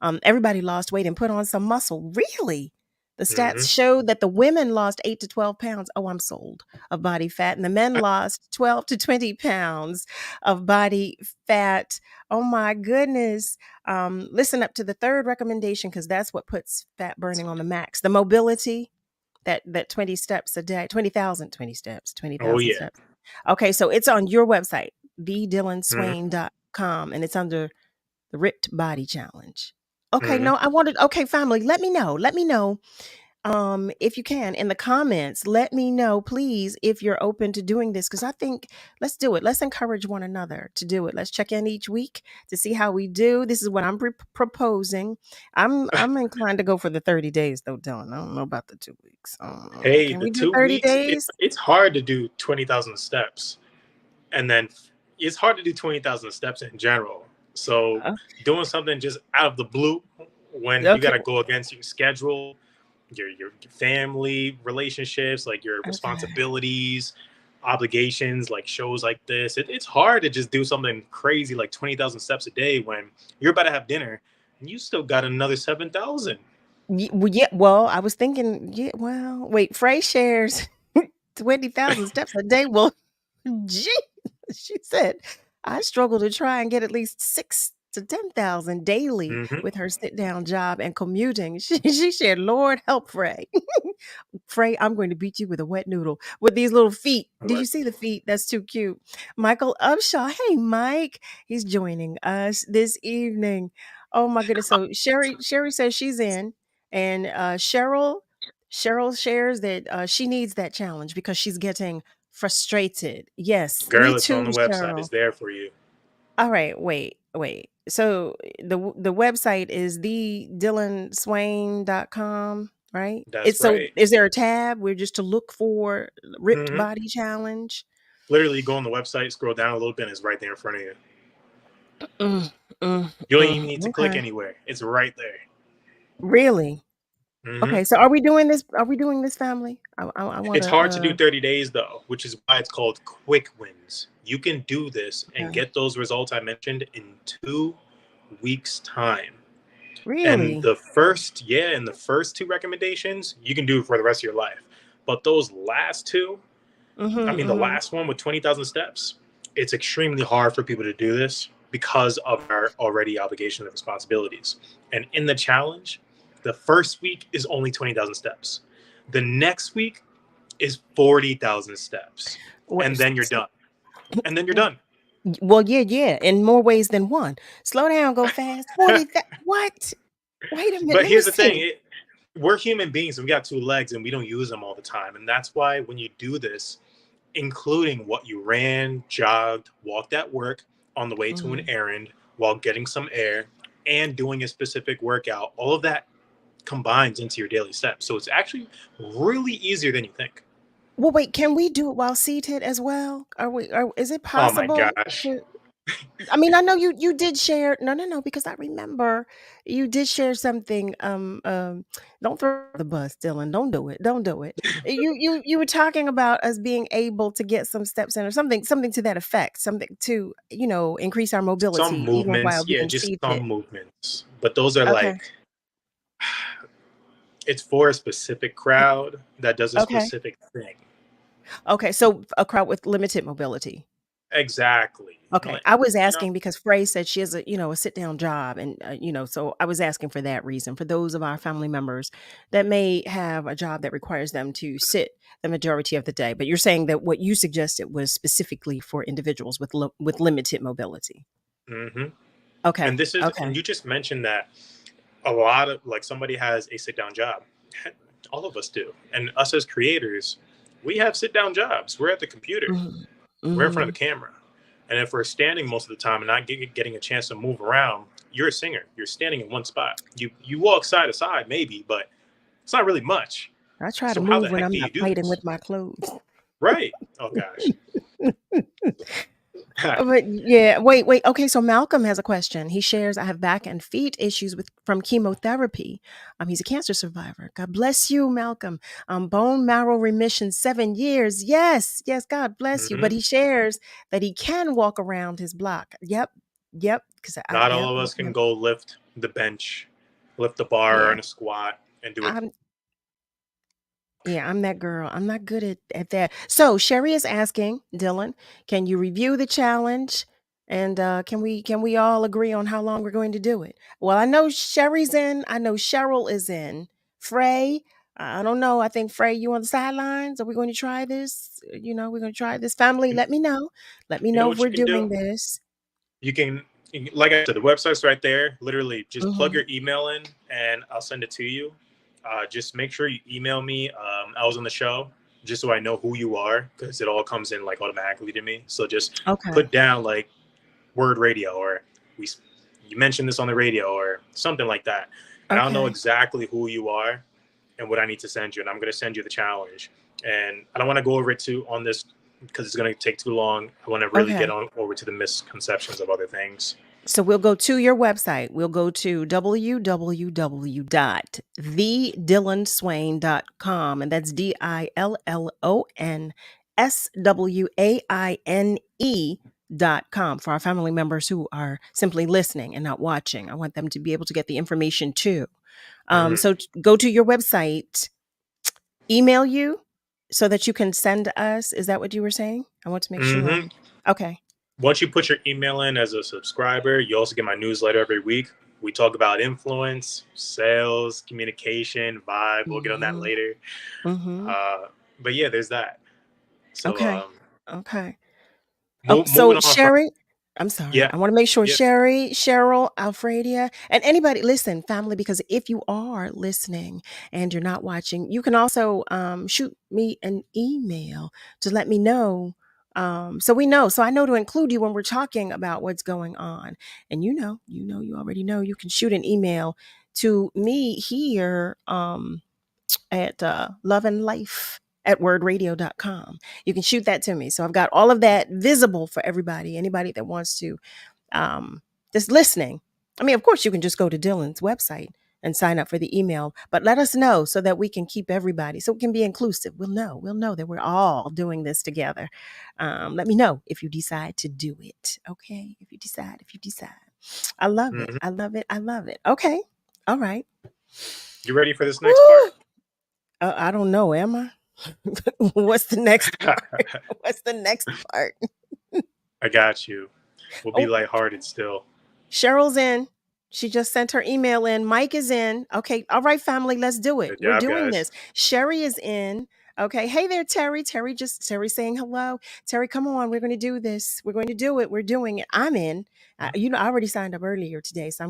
Everybody lost weight and put on some muscle. Really? The stats showed that the women lost 8 to 12 pounds. Oh, I'm sold of body fat, and the men lost 12 to 20 pounds of body fat. Oh my goodness. Listen up to the third recommendation because that's what puts fat burning on the max. The mobility, that 20 steps a day, 20,000 Oh, yeah. steps. Okay, so it's on your website, thedillonswaine.com, and it's under the Ripped Body Challenge. Okay, no, okay, family, let me know. If you can, in the comments, let me know, please, if you're open to doing this, because I think let's do it. Let's encourage one another to do it. Let's check in each week to see how we do. This is what I'm proposing. I'm inclined to go for the 30 days, though, Dillon. I don't know about the 2 weeks. Hey, Can the we do 2 30 weeks, days? it's hard to do 20,000 steps. And then it's hard to do 20,000 steps in general. So doing something just out of the blue when you got to go against your schedule, your family relationships, like your responsibilities, obligations, like shows like this. It's hard to just do something crazy like 20,000 steps a day when you're about to have dinner and you still got another 7,000. Well, I was thinking, well, wait, Frey shares 20,000 steps a day. Well, gee, she said, I struggle to try and get at least 6 to 10,000 daily with her sit down job and commuting. She shared, Lord help Frey. Frey, I'm going to beat you with a wet noodle with these little feet. Did you see the feet? That's too cute. Michael Upshaw. Hey, Mike. He's joining us this evening. Oh my goodness. So Sherry says she's in, and Cheryl shares that she needs that challenge because she's getting frustrated. Yes, Girl, me it's on too, the website. Cheryl. It's there for you. All right, wait. So the website is thedillonswaine.com, right? That's So right. is there a tab where just to look for Ripped Body Challenge? Literally go on the website, scroll down a little bit, and it's right there in front of you. You don't even need to click anywhere. It's right there. Really? Okay, so are we doing this? Are we doing this, family? I want It's hard to do 30 days though, which is why it's called quick wins. You can do this and get those results I mentioned in 2 weeks' time. Really? And the first 2 recommendations, you can do for the rest of your life. But those last 2, the last one with 20,000 steps, it's extremely hard for people to do this because of our already obligations and responsibilities. And in the challenge, the first week is only 20,000 steps. The next week is 40,000 steps. And then you're done. And then you're done. Well, yeah, in more ways than one. Slow down, go fast. What? Wait a minute. But here's the thing. We're human beings and we got 2 legs and we don't use them all the time. And that's why when you do this, including what you ran, jogged, walked at work on the way to an errand while getting some air and doing a specific workout, all of that combines into your daily steps. So it's actually really easier than you think. Well, wait, can we do it while seated as well? Is it Oh my possible gosh. to? I mean, I know you did share. No, because I remember you did share something. Don't throw the bus, Dylan. Don't do it. Don't do it. You were talking about us being able to get some steps in, or something to that effect. Something to increase our Some mobility even while movements, yeah, being just some seated. movements. But those are Okay. like, it's for a specific crowd that does a Okay. specific thing. Okay. So a crowd with limited mobility. Exactly. Okay. Like, I was you know, asking because Frey said she has a sit down job. And, so I was asking for that reason for those of our family members that may have a job that requires them to sit the majority of the day. But you're saying that what you suggested was specifically for individuals with limited mobility. hmm Okay. and Okay. you just mentioned that a lot of, like, somebody has a sit down job. All of us do. And us as creators, we have sit down jobs. We're at the computer, Hmm. we're in front Hmm. of the camera. And if we're standing most of the time and not getting a chance to move around, you're a singer. You're standing in one spot. You walk side to side, maybe, but it's not really much. I try to So how the move when heck I'm do you not do fighting this? with my clothes. Right. Oh gosh. But yeah, wait. Okay, so Malcolm has a question. He shares, I have back and feet issues from chemotherapy. He's a cancer survivor. God bless you, Malcolm. Bone marrow remission, 7 years. Yes, God bless you. But hmm he shares that he can walk around his block. Yep. Because Not all of us can go lift the bench, lift the bar yeah. on a squat, and do it. I'm Yeah, I'm that girl. I'm not good at that. So Sherry is asking, Dylan, can you review the challenge? And can we all agree on how long we're going to do it? Well, I know Sherry's in. I know Cheryl is in. Frey, I don't know. I think Frey, you on the sidelines. Are we going to try this? We're going to try this. Family, let me know. Let me You know know if what you we're can do? doing this. You can, like I said, the website's right there. Literally, just plug Hmm. your email in, and I'll send it to you. Just make sure you email me. I was on the show, just so I know who you are, because it all comes in like automatically to me. So just Okay. put down like word radio, or we you mentioned this on the radio, or something like that, and I'll know Okay. exactly who you are and what I need to send you, and I'm going to send you the challenge. And I don't want to go over it too on this because it's going to take too long. I want to really get Okay. on over to the misconceptions of other things. So we'll go to your website. We'll go to www.thedillonswaine.com. And that's DILLONSWAINE.com for our family members who are simply listening and not watching. I want them to be able to get the information too. So go to your website, email you so that you can send us. Is that what you were saying? I want to make sure. hmm Okay. Once you put your email in as a subscriber, you also get my newsletter every week. We talk about influence, sales, communication, vibe. We'll get on that Mm-hmm. later. Mm-hmm. But yeah, there's that. So Okay. Okay. moving So on from, Sherry, I'm sorry. yeah, I want to make sure yeah. Sherry, Cheryl, Alfredia, and anybody listen, family, because if you are listening and you're not watching, you can also shoot me an email to let me know. So we know. So I know to include you when we're talking about what's going on. And you already know you can shoot an email to me here at love and life at wordradio.com. You can shoot that to me. So I've got all of that visible for everybody, anybody that wants to just listening. I mean, of course, you can just go to Dylan's website and sign up for the email, but let us know so that we can keep everybody, so it can be inclusive. We'll know that we're all doing this together. Let me know if you decide to do it. Okay. If you decide. I love it. Mhm. I love it. I love it. Okay. All right. You ready for this next part? I don't know. Am I? What's the next part? What's the next part? I got you. We'll be Oh, lighthearted still. Cheryl's in. She just sent her email in. Mike is in. Okay. All right, family, let's do it. Good We're job, doing guys. this. Sherry is in. Okay. Hey there, Terry. Terry saying hello. Terry, come on. We're going to do this. We're going to do it. We're doing it. I'm in. I already signed up earlier today, so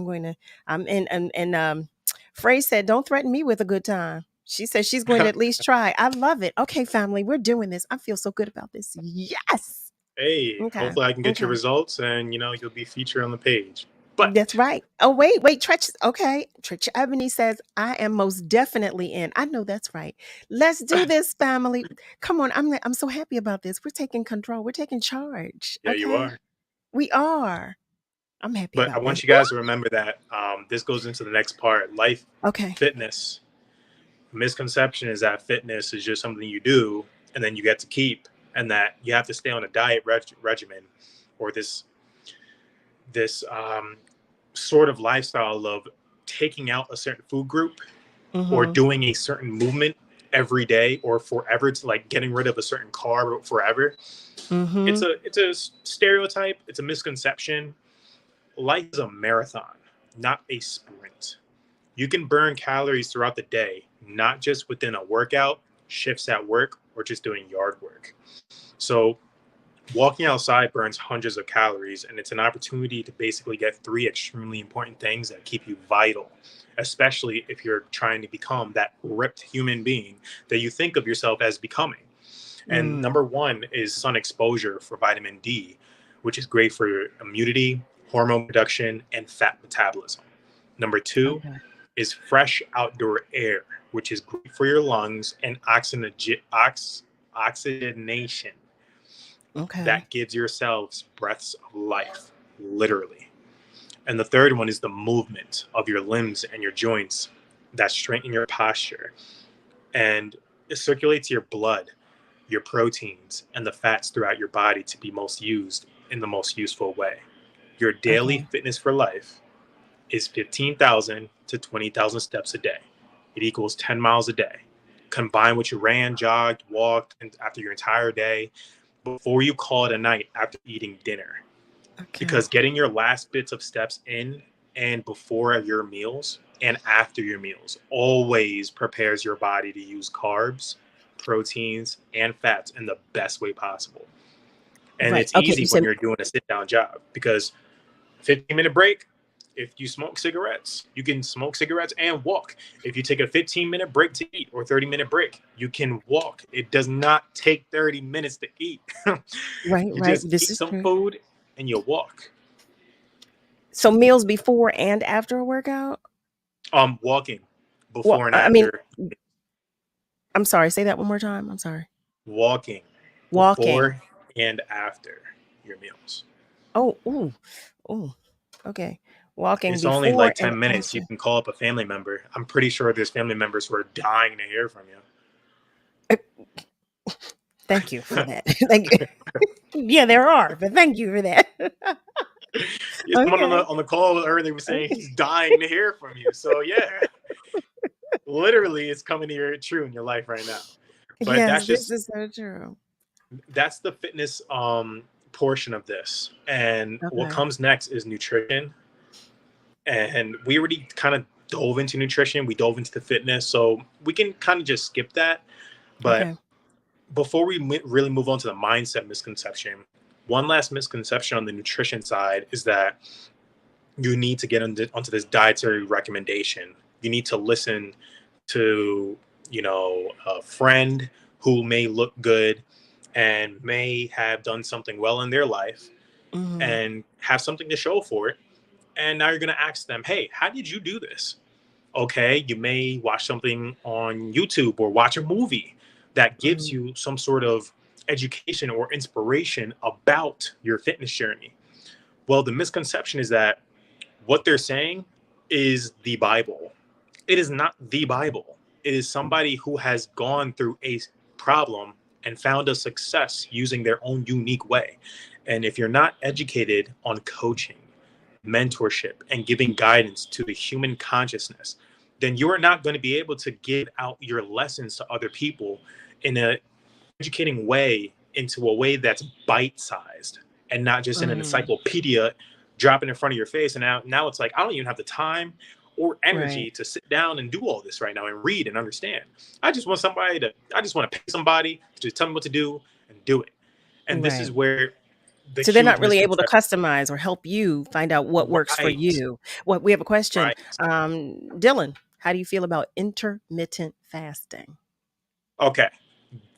I'm in. And Frey said, don't threaten me with a good time. She said she's going to at least try. I love it. Okay, family, we're doing this. I feel so good about this. Yes. Hey, Okay. hopefully I can get your Okay. results, and you'll be featured on the page. But That's right. Oh, wait, Tretch. Okay. Tretch Ebony says, I am most definitely in. I know that's right. Let's do this, family. Come on. I'm so happy about this. We're taking control. We're taking charge. yeah, you Okay. are. We are. I'm happy But I about want this. you guys to remember that this goes into the next part. Life, Okay. fitness. Misconception is that fitness is just something you do and then you get to keep, and that you have to stay on a diet regimen or this sort of lifestyle of taking out a certain food group or Mm-hmm. doing a certain movement every day or forever, to like getting rid of a certain carb forever. Mm-hmm. It's a stereotype. It's a misconception. Life is a marathon, not a sprint. You can burn calories throughout the day, not just within a workout, shifts at work, or just doing yard work. So walking outside burns hundreds of calories, and it's an opportunity to basically get 3 extremely important things that keep you vital, especially if you're trying to become that ripped human being that you think of yourself as becoming. And number 1 is sun exposure for vitamin D, which is great for immunity, hormone production, and fat metabolism. Number 2 Okay. is fresh outdoor air, which is great for your lungs and oxygenation Okay. that gives your cells breaths of life, literally. And the third one is the movement of your limbs and your joints that strengthen your posture. And it circulates your blood, your proteins, and the fats throughout your body to be most used in the most useful way. Your daily Okay. fitness for life is 15,000 to 20,000 steps a day. It equals 10 miles a day. Combined with your ran, jogged, walked, and after your entire day, before you call it a night after eating dinner. Okay. Because getting your last bits of steps in and before your meals and after your meals always prepares your body to use carbs, proteins, and fats in the best way possible. And Right. it's Okay. You easy when said you're doing a sit-down job, because 15-minute break, if you smoke cigarettes, you can smoke cigarettes and walk. If you take a 15-minute break to eat or 30-minute break, you can walk. It does not take 30 minutes to eat. right. You Right. just This eat is some true. food and you walk. So meals before and after a workout? Walking Well, before and I mean, after. I'm sorry. Say that one more time. I'm sorry. Walking Walking. before and after your meals. Oh, ooh, ooh. Okay. Walking It's only before like and 10 minutes. You after. can call up a family member. I'm pretty sure there's family members who are dying to hear from Thank you for you. that. Thank you. Yeah, there are, but thank you for that. Yeah, someone Okay. on the call earlier was saying Okay. he's dying to hear from you. So yeah, literally, it's coming to your true in your life right now. But Yes, this is so true. that's the fitness portion of this. And what Okay. comes next is nutrition. And we already kind of dove into nutrition. We dove into the fitness, so we can kind of just skip that. But Okay. before we really move on to the mindset misconception, one last misconception on the nutrition side is that you need to get onto this dietary recommendation. You need to listen to, a friend who may look good and may have done something well in their life Mm-hmm. and have something to show for it. And now you're going to ask them, hey, how did you do this? Okay, you may watch something on YouTube or watch a movie that gives Mm-hmm. you some sort of education or inspiration about your fitness journey. Well, the misconception is that what they're saying is the Bible. It is not the Bible. It is somebody who has gone through a problem and found a success using their own unique way. And if you're not educated on coaching, mentorship, and giving guidance to the human consciousness, then you are not going to be able to give out your lessons to other people in a educating way, into a way that's bite-sized and not just in an Mm-hmm. encyclopedia dropping in front of your face. And now it's like, I don't even have the time or Right. energy to sit down and do all this right now and read and understand. I just want to pay somebody to tell me what to do and do it. And this is Right. where the So they're huge not really able to misconception. customize or help you find out what works for Right. you. What we have a question. Right. Dylan, how do you feel about intermittent fasting? Okay.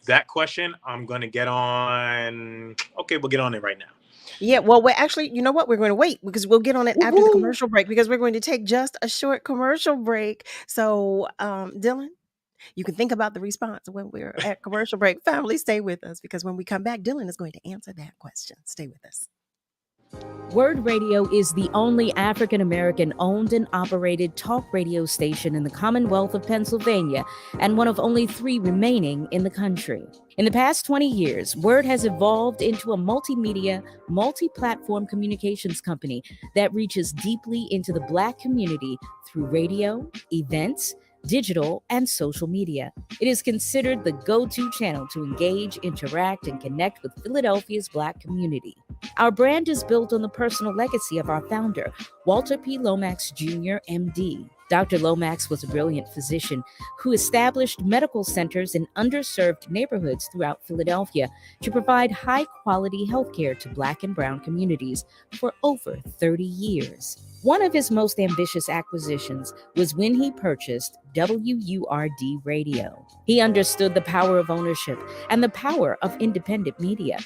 That question, I'm going to get on. Okay, we'll get on it right now. Yeah, well, we're actually, you know what? We're going to wait because we'll get on it after the commercial break because we're going to take just a short commercial break. So, Dylan, you can think about the response when we're at commercial break. Family, stay with us because when we come back, Dylan is going to answer that question. Stay with us. Word Radio is the only African American owned and operated talk radio station in the Commonwealth of Pennsylvania and one of only 3 remaining in the country. In the past 20 years, Word has evolved into a multimedia, multi-platform communications company that reaches deeply into the Black community through radio, events, digital, and social media. It is considered the go-to channel to engage, interact, and connect with Philadelphia's Black community. Our brand is built on the personal legacy of our founder, Walter P. Lomax Jr., MD. Dr. Lomax was a brilliant physician who established medical centers in underserved neighborhoods throughout Philadelphia to provide high-quality healthcare to Black and Brown communities for over 30 years. One of his most ambitious acquisitions was when he purchased WURD Radio. He understood the power of ownership and the power of independent media.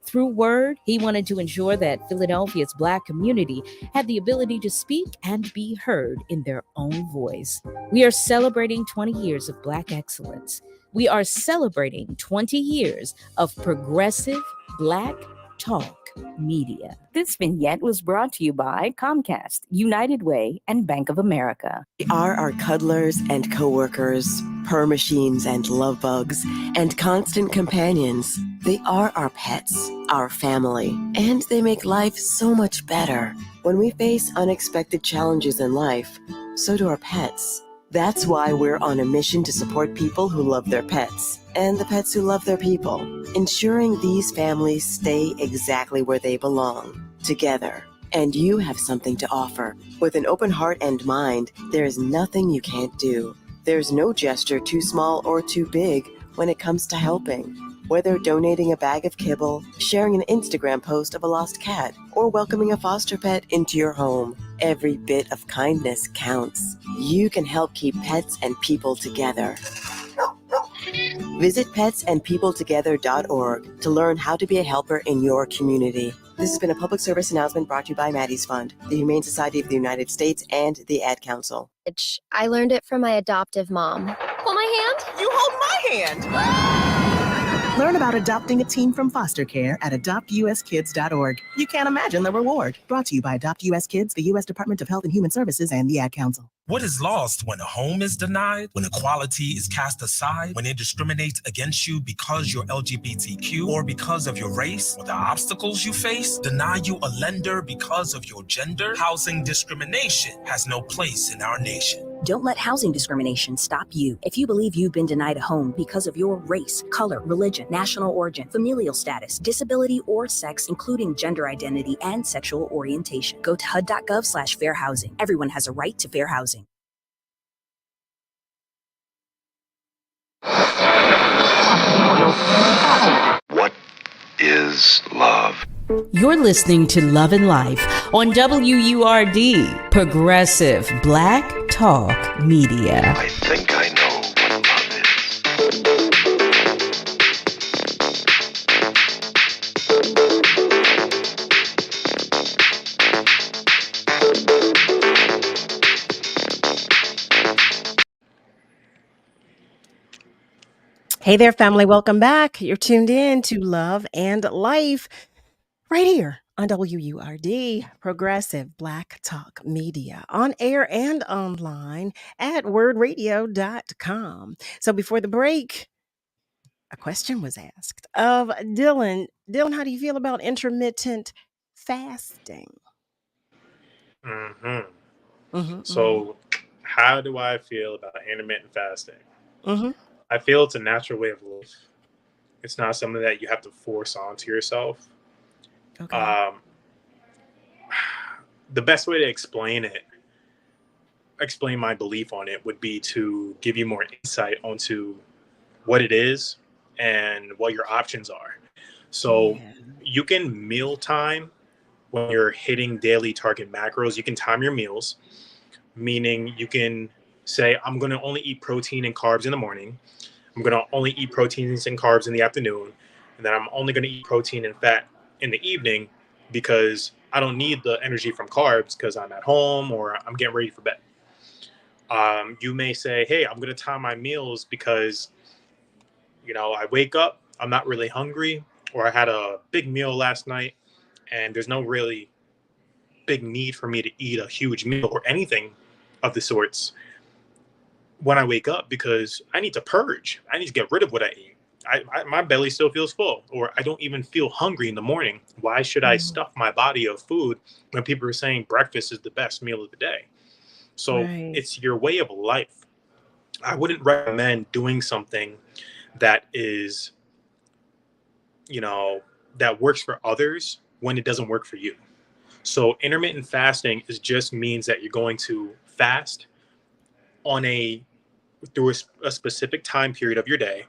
Through Word, he wanted to ensure that Philadelphia's Black community had the ability to speak and be heard in their own voice. We are celebrating 20 years of Black excellence. We are celebrating 20 years of progressive Black talk media. This vignette was brought to you by Comcast, United Way, and Bank of America. They are our cuddlers and coworkers, purr machines and love bugs, and constant companions. They are our pets, our family, and they make life so much better. When we face unexpected challenges in life, so do our pets. That's why we're on a mission to support people who love their pets and the pets who love their people, ensuring these families stay exactly where they belong, together. And you have something to offer. With an open heart and mind, there is nothing you can't do. There's no gesture too small or too big when it comes to helping. Whether donating a bag of kibble, sharing an Instagram post of a lost cat, or welcoming a foster pet into your home, every bit of kindness counts. You can help keep pets and people together. Visit petsandpeopletogether.org to learn how to be a helper in your community. This has been a public service announcement brought to you by Maddie's Fund, the Humane Society of the United States, and the Ad Council. I learned it from my adoptive mom. Hold my hand. You hold my hand. Learn about adopting a teen from foster care at adoptuskids.org. You can't imagine the reward. Brought to you by Adopt US Kids, the U.S. Department of Health and Human Services, and the Ad Council. What is lost when a home is denied, when equality is cast aside, when it discriminates against you because you're LGBTQ or because of your race, or the obstacles you face, deny you a lender because of your gender? Housing discrimination has no place in our nation. Don't let housing discrimination stop you. If you believe you've been denied a home because of your race, color, religion, national origin, familial status, disability, or sex, including gender identity and sexual orientation, go to HUD.gov/fair housing. Everyone has a right to fair housing. What is love? You're listening to Love and Life on WURD, Progressive Black Talk Media. I think I know what love is. Hey there, family. Welcome back. You're tuned in to Love and Life right here on WURD, Progressive Black Talk Media, on air and online at wordradio.com. So before the break, a question was asked of Dylan. Dylan, how do you feel about intermittent fasting? So, how do I feel about intermittent fasting? Mm-hmm. I feel it's a natural way of life. It's not something that you have to force onto yourself. Okay. The best way to explain my belief on it would be to give you more insight onto what it is and what your options are. So you can meal time when you're hitting daily target macros. You can time your meals, meaning you can say, I'm going to only eat protein and carbs in the morning. I'm going to only eat proteins and carbs in the afternoon. And then I'm only going to eat protein and fat in the evening. because I don't need the energy from carbs because I'm at home or I'm getting ready for bed. You may say, hey, I'm going to time my meals because, I wake up, I'm not really hungry, or I had a big meal last night and there's no really big need for me to eat a huge meal or anything of the sorts when I wake up because I need to purge. I need to get rid of what I eat. My belly still feels full, or I don't even feel hungry in the morning. Why should I stuff my body of food when people are saying breakfast is the best meal of the day? So Right. it's your way of life. I wouldn't recommend doing something that is, that works for others when it doesn't work for you. So intermittent fasting just means that you're going to fast on through a specific time period of your day,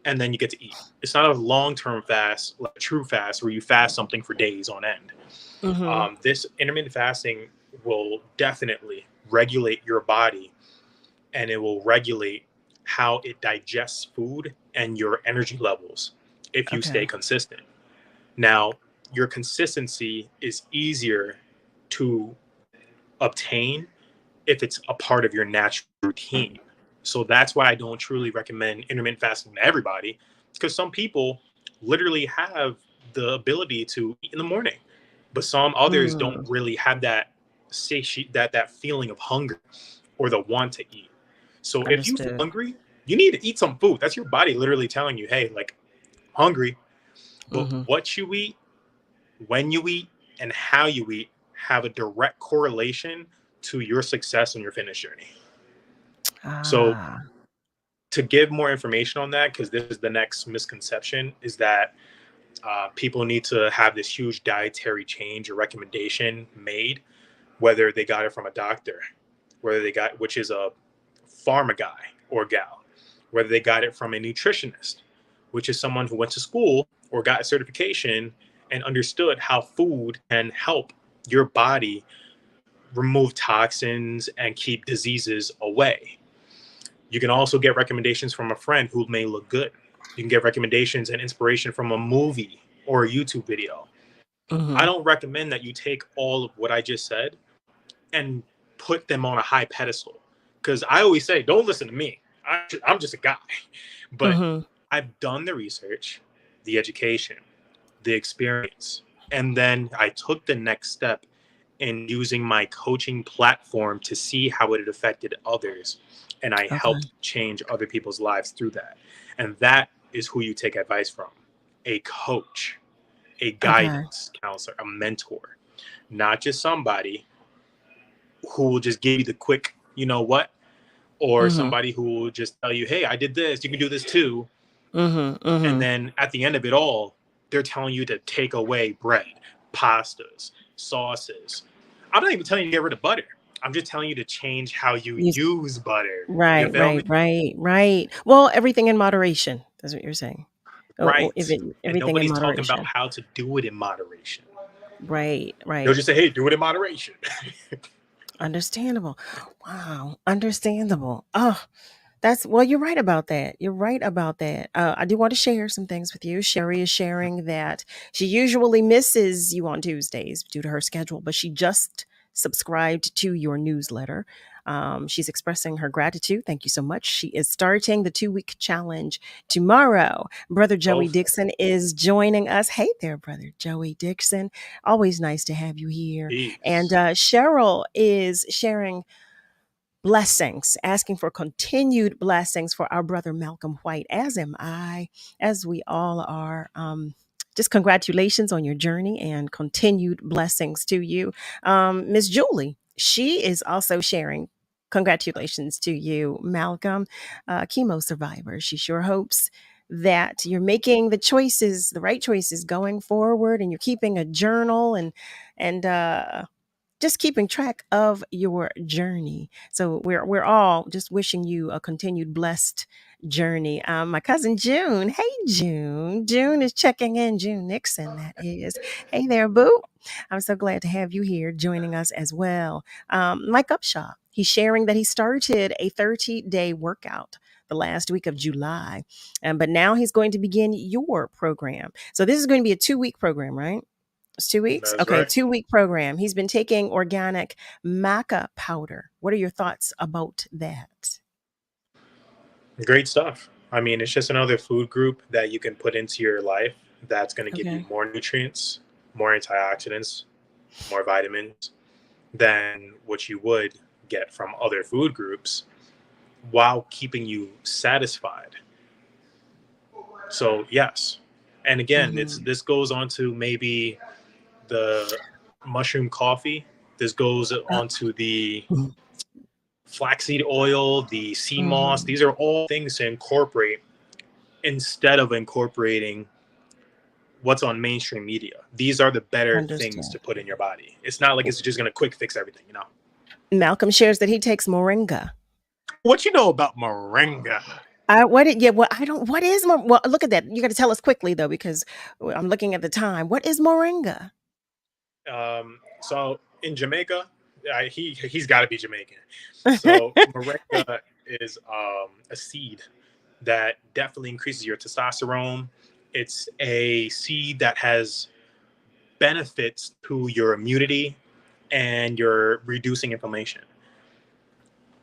and then you get to eat. It's not a long-term fast, like a true fast, where you fast something for days on end. Mm-hmm. This intermittent fasting will definitely regulate your body, and it will regulate how it digests food and your energy levels if you stay Okay. consistent. Now, your consistency is easier to obtain if it's a part of your natural routine. So that's why I don't truly recommend intermittent fasting to everybody, because some people literally have the ability to eat in the morning, but some others don't Mm. really have that that feeling of hunger or the want to eat. So if you feel Understood. hungry, you need to eat some food. That's your body literally telling you, hey, like, hungry. But Mm-hmm. what you eat, when you eat, and how you eat have a direct correlation to your success on your fitness journey. So Ah. to give more information on that, because this is the next misconception, is that people need to have this huge dietary change or recommendation made, whether they got it from a doctor, which is a pharma guy or gal, whether they got it from a nutritionist, which is someone who went to school or got a certification and understood how food can help your body remove toxins and keep diseases away. You can also get recommendations from a friend who may look good. You can get recommendations and inspiration from a movie or a YouTube video. I Mm-hmm. don't recommend that you take all of what I just said and put them on a high pedestal, because I always say, don't listen to me. I'm just a guy. But Mm-hmm. I've done the research, the education, the experience, and then I took the next step in using my coaching platform to see how it had affected others. And I Okay. helped change other people's lives through that. And that is who you take advice from: a coach, a Okay. guidance counselor, a mentor, not just somebody who will just give you the quick, you know what, or Mm-hmm. somebody who will just tell you, hey, I did this, you can do this too. Mm-hmm. And Mm-hmm. then at the end of it all, they're telling you to take away bread, pastas, sauces. I'm not even telling you to get rid of butter. I'm just telling you to change how you You, use butter. You right, feel me? right, right, right. Well, everything in moderation. That's what you're saying. Oh, if Right. it And everything in nobody's talking about moderation. how to do it in moderation. Right, They'll right. just say, hey, do it in moderation. Understandable. Wow. Understandable. Oh, that's well, you're right about that. You're right about that. I do want to share some things with you. Sherry is sharing that she usually misses you on Tuesdays due to her schedule, but she just subscribed to your newsletter. She's expressing her gratitude. Thank you so much. She is starting the 2-week challenge tomorrow. Brother Go Joey for it. Dixon is joining us. Hey there, Brother Joey Dixon. Always nice to have you here. And Peace. Cheryl is sharing blessings, asking for continued blessings for our brother Malcolm White, as am I, as we all are. Just congratulations on your journey and continued blessings to you. Miss Julie, she is also sharing congratulations to you, Malcolm, chemo survivor. She sure hopes that you're making the right choices going forward, and you're keeping a journal and just keeping track of your journey. So we're all just wishing you a continued blessed journey. My cousin June, hey June, June is checking in. June Nixon, that is. Hey there, boo. I'm so glad to have you here joining us as well. Mike Upshaw, he's sharing that he started a 30-day workout the last week of July, but now he's going to begin your program. So this is going to be a 2-week program, right? It's 2 weeks? That's Okay, right. 2-week program. He's been taking organic maca powder. What are your thoughts about that? Great stuff. I mean, it's just another food group that you can put into your life that's going to give you Okay. more nutrients, more antioxidants, more vitamins than what you would get from other food groups while keeping you satisfied. So, yes. And again, this goes on to maybe the mushroom coffee. This goes on to the flaxseed oil, the sea moss. These are all things to incorporate instead of incorporating what's on mainstream media. These are the better things to Understood. put in your body. It's not like it's just going to quick fix everything, you know. Malcolm shares that he takes moringa. What you know about moringa? What is well, look at that. You got to tell us quickly though, because I'm looking at the time. What is moringa? So in Jamaica, he's got to be Jamaican. So moringa is a seed that definitely increases your testosterone. It's a seed that has benefits to your immunity and your reducing inflammation.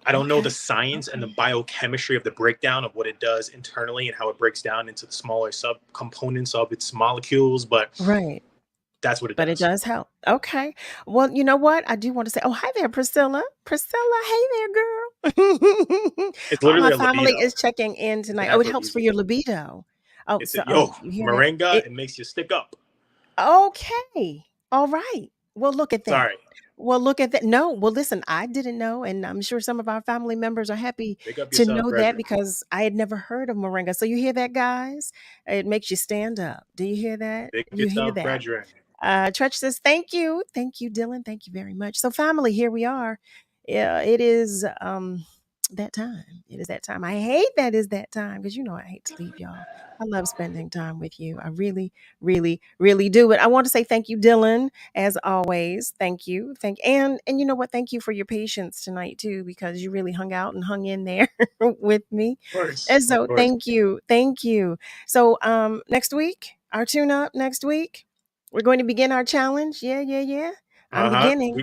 I don't know the science and the biochemistry of the breakdown of what it does internally and how it breaks down into the smaller subcomponents of its molecules, but Right. that's what it But does. it does help. Okay. Well, you know what? I do want to say, oh, hi there, Priscilla. Priscilla, hey there, girl. It's All my literally a family libido. is checking in It's an tonight. Oh, it helps for aphrodisiac. your libido. Oh, It's so a yo you hear that? moringa. It makes you stick up. Okay. All right. Well, look at that. Sorry, Well, look at that. No, well, listen, I didn't know, and I'm sure some of our family members are happy pick up to yourself, know that brethren. because I had never heard of moringa. So you hear that, guys? It makes you stand up. Do you hear that? Pick You hear yourself, that? brethren. Tretch says, thank you. Thank you, Dylan. Thank you very much. So, family, here we are. Yeah, it is that time. It is that time. I hate that is that time because you know I hate to leave y'all. I love spending time with you. I really, really, really do. But I want to say thank you, Dylan, as always. Thank you. And you know what? Thank you for your patience tonight too, because you really hung out and hung in there with me. Of course, And of so course. thank you. Thank you. So next week, our tune up next week. We're going to begin our challenge. Yeah. I'm beginning.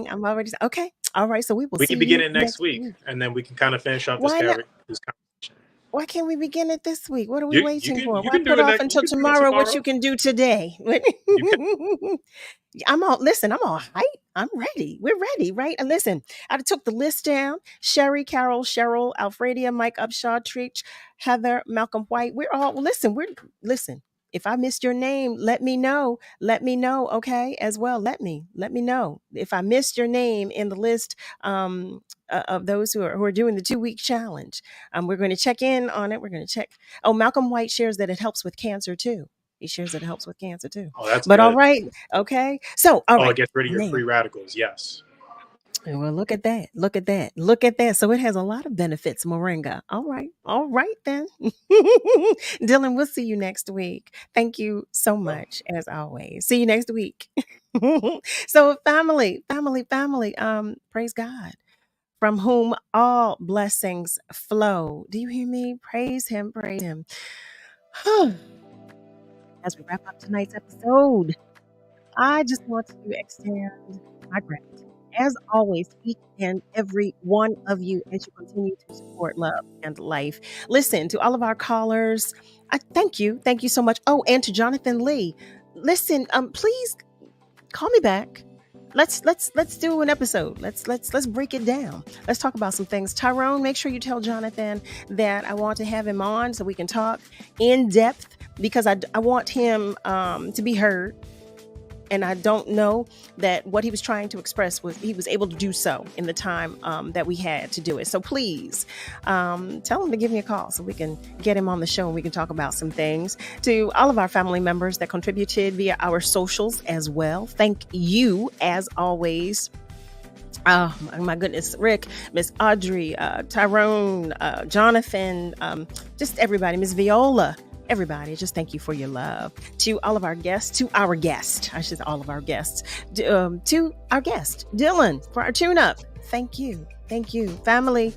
Yeah, I'm already okay. All right. So we will we see can begin you it next next week, week. and then we can kind of finish off this Why not? this conversation. Why can't we begin it this week? What are we You waiting can for? you Why can do put it off next. You until can do it tomorrow what you tomorrow. can do today? You can. I'm all hype. I'm ready. We're ready, right? And listen, I took the list down. Sherry, Carol, Cheryl, Alfredia, Mike Upshaw, Treach, Heather, Malcolm White. We're all listen. If I missed your name, let me know. Let me know, okay? As well, let me know if I missed your name in the list of those who are doing the 2-week challenge. We're going to check in on it. We're going to check. Oh, Malcolm White shares that it helps with cancer too. He shares that it helps with cancer too. Oh, that's But all good. right, okay. So all Oh, right, it gets rid of your now. free radicals. Yes. Well, look at that. Look at that. Look at that. So it has a lot of benefits, moringa. All right. All right, then. Dylan, we'll see you next week. Thank you so much, as always. See you next week. So, family, praise God, from whom all blessings flow. Do you hear me? Praise Him, praise Him. As we wrap up tonight's episode, I just want to extend my gratitude, as always, each and every one of you as you continue to support love and life. Listen, to all of our callers, I thank you. Thank you so much. Oh, and to Jonathan Lee. Listen, please call me back. Let's do an episode. Let's break it down. Let's talk about some things. Tyrone, make sure you tell Jonathan that I want to have him on so we can talk in depth because I want him to be heard. And I don't know that what he was trying to express was he was able to do so in the time that we had to do it. So please tell him to give me a call so we can get him on the show and we can talk about some things. To all of our family members that contributed via our socials as well, thank you as always. Oh my goodness, Rick, Miss Audrey, Tyrone, Jonathan, just everybody, Miss Viola. Everybody, just thank you for your love. To all of our guests, to our guest, I should say all of our guests, to our guest, Dylan, for our tune-up. Thank you. Thank you. Family,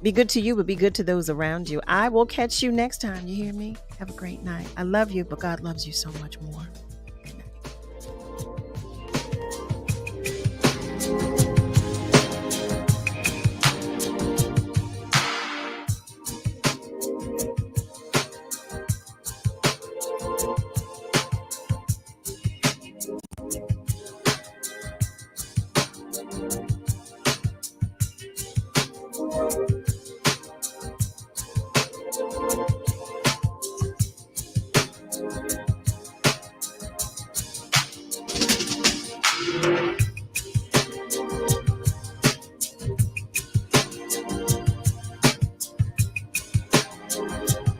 be good to you, but be good to those around you. I will catch you next time. You hear me? Have a great night. I love you, but God loves you so much more.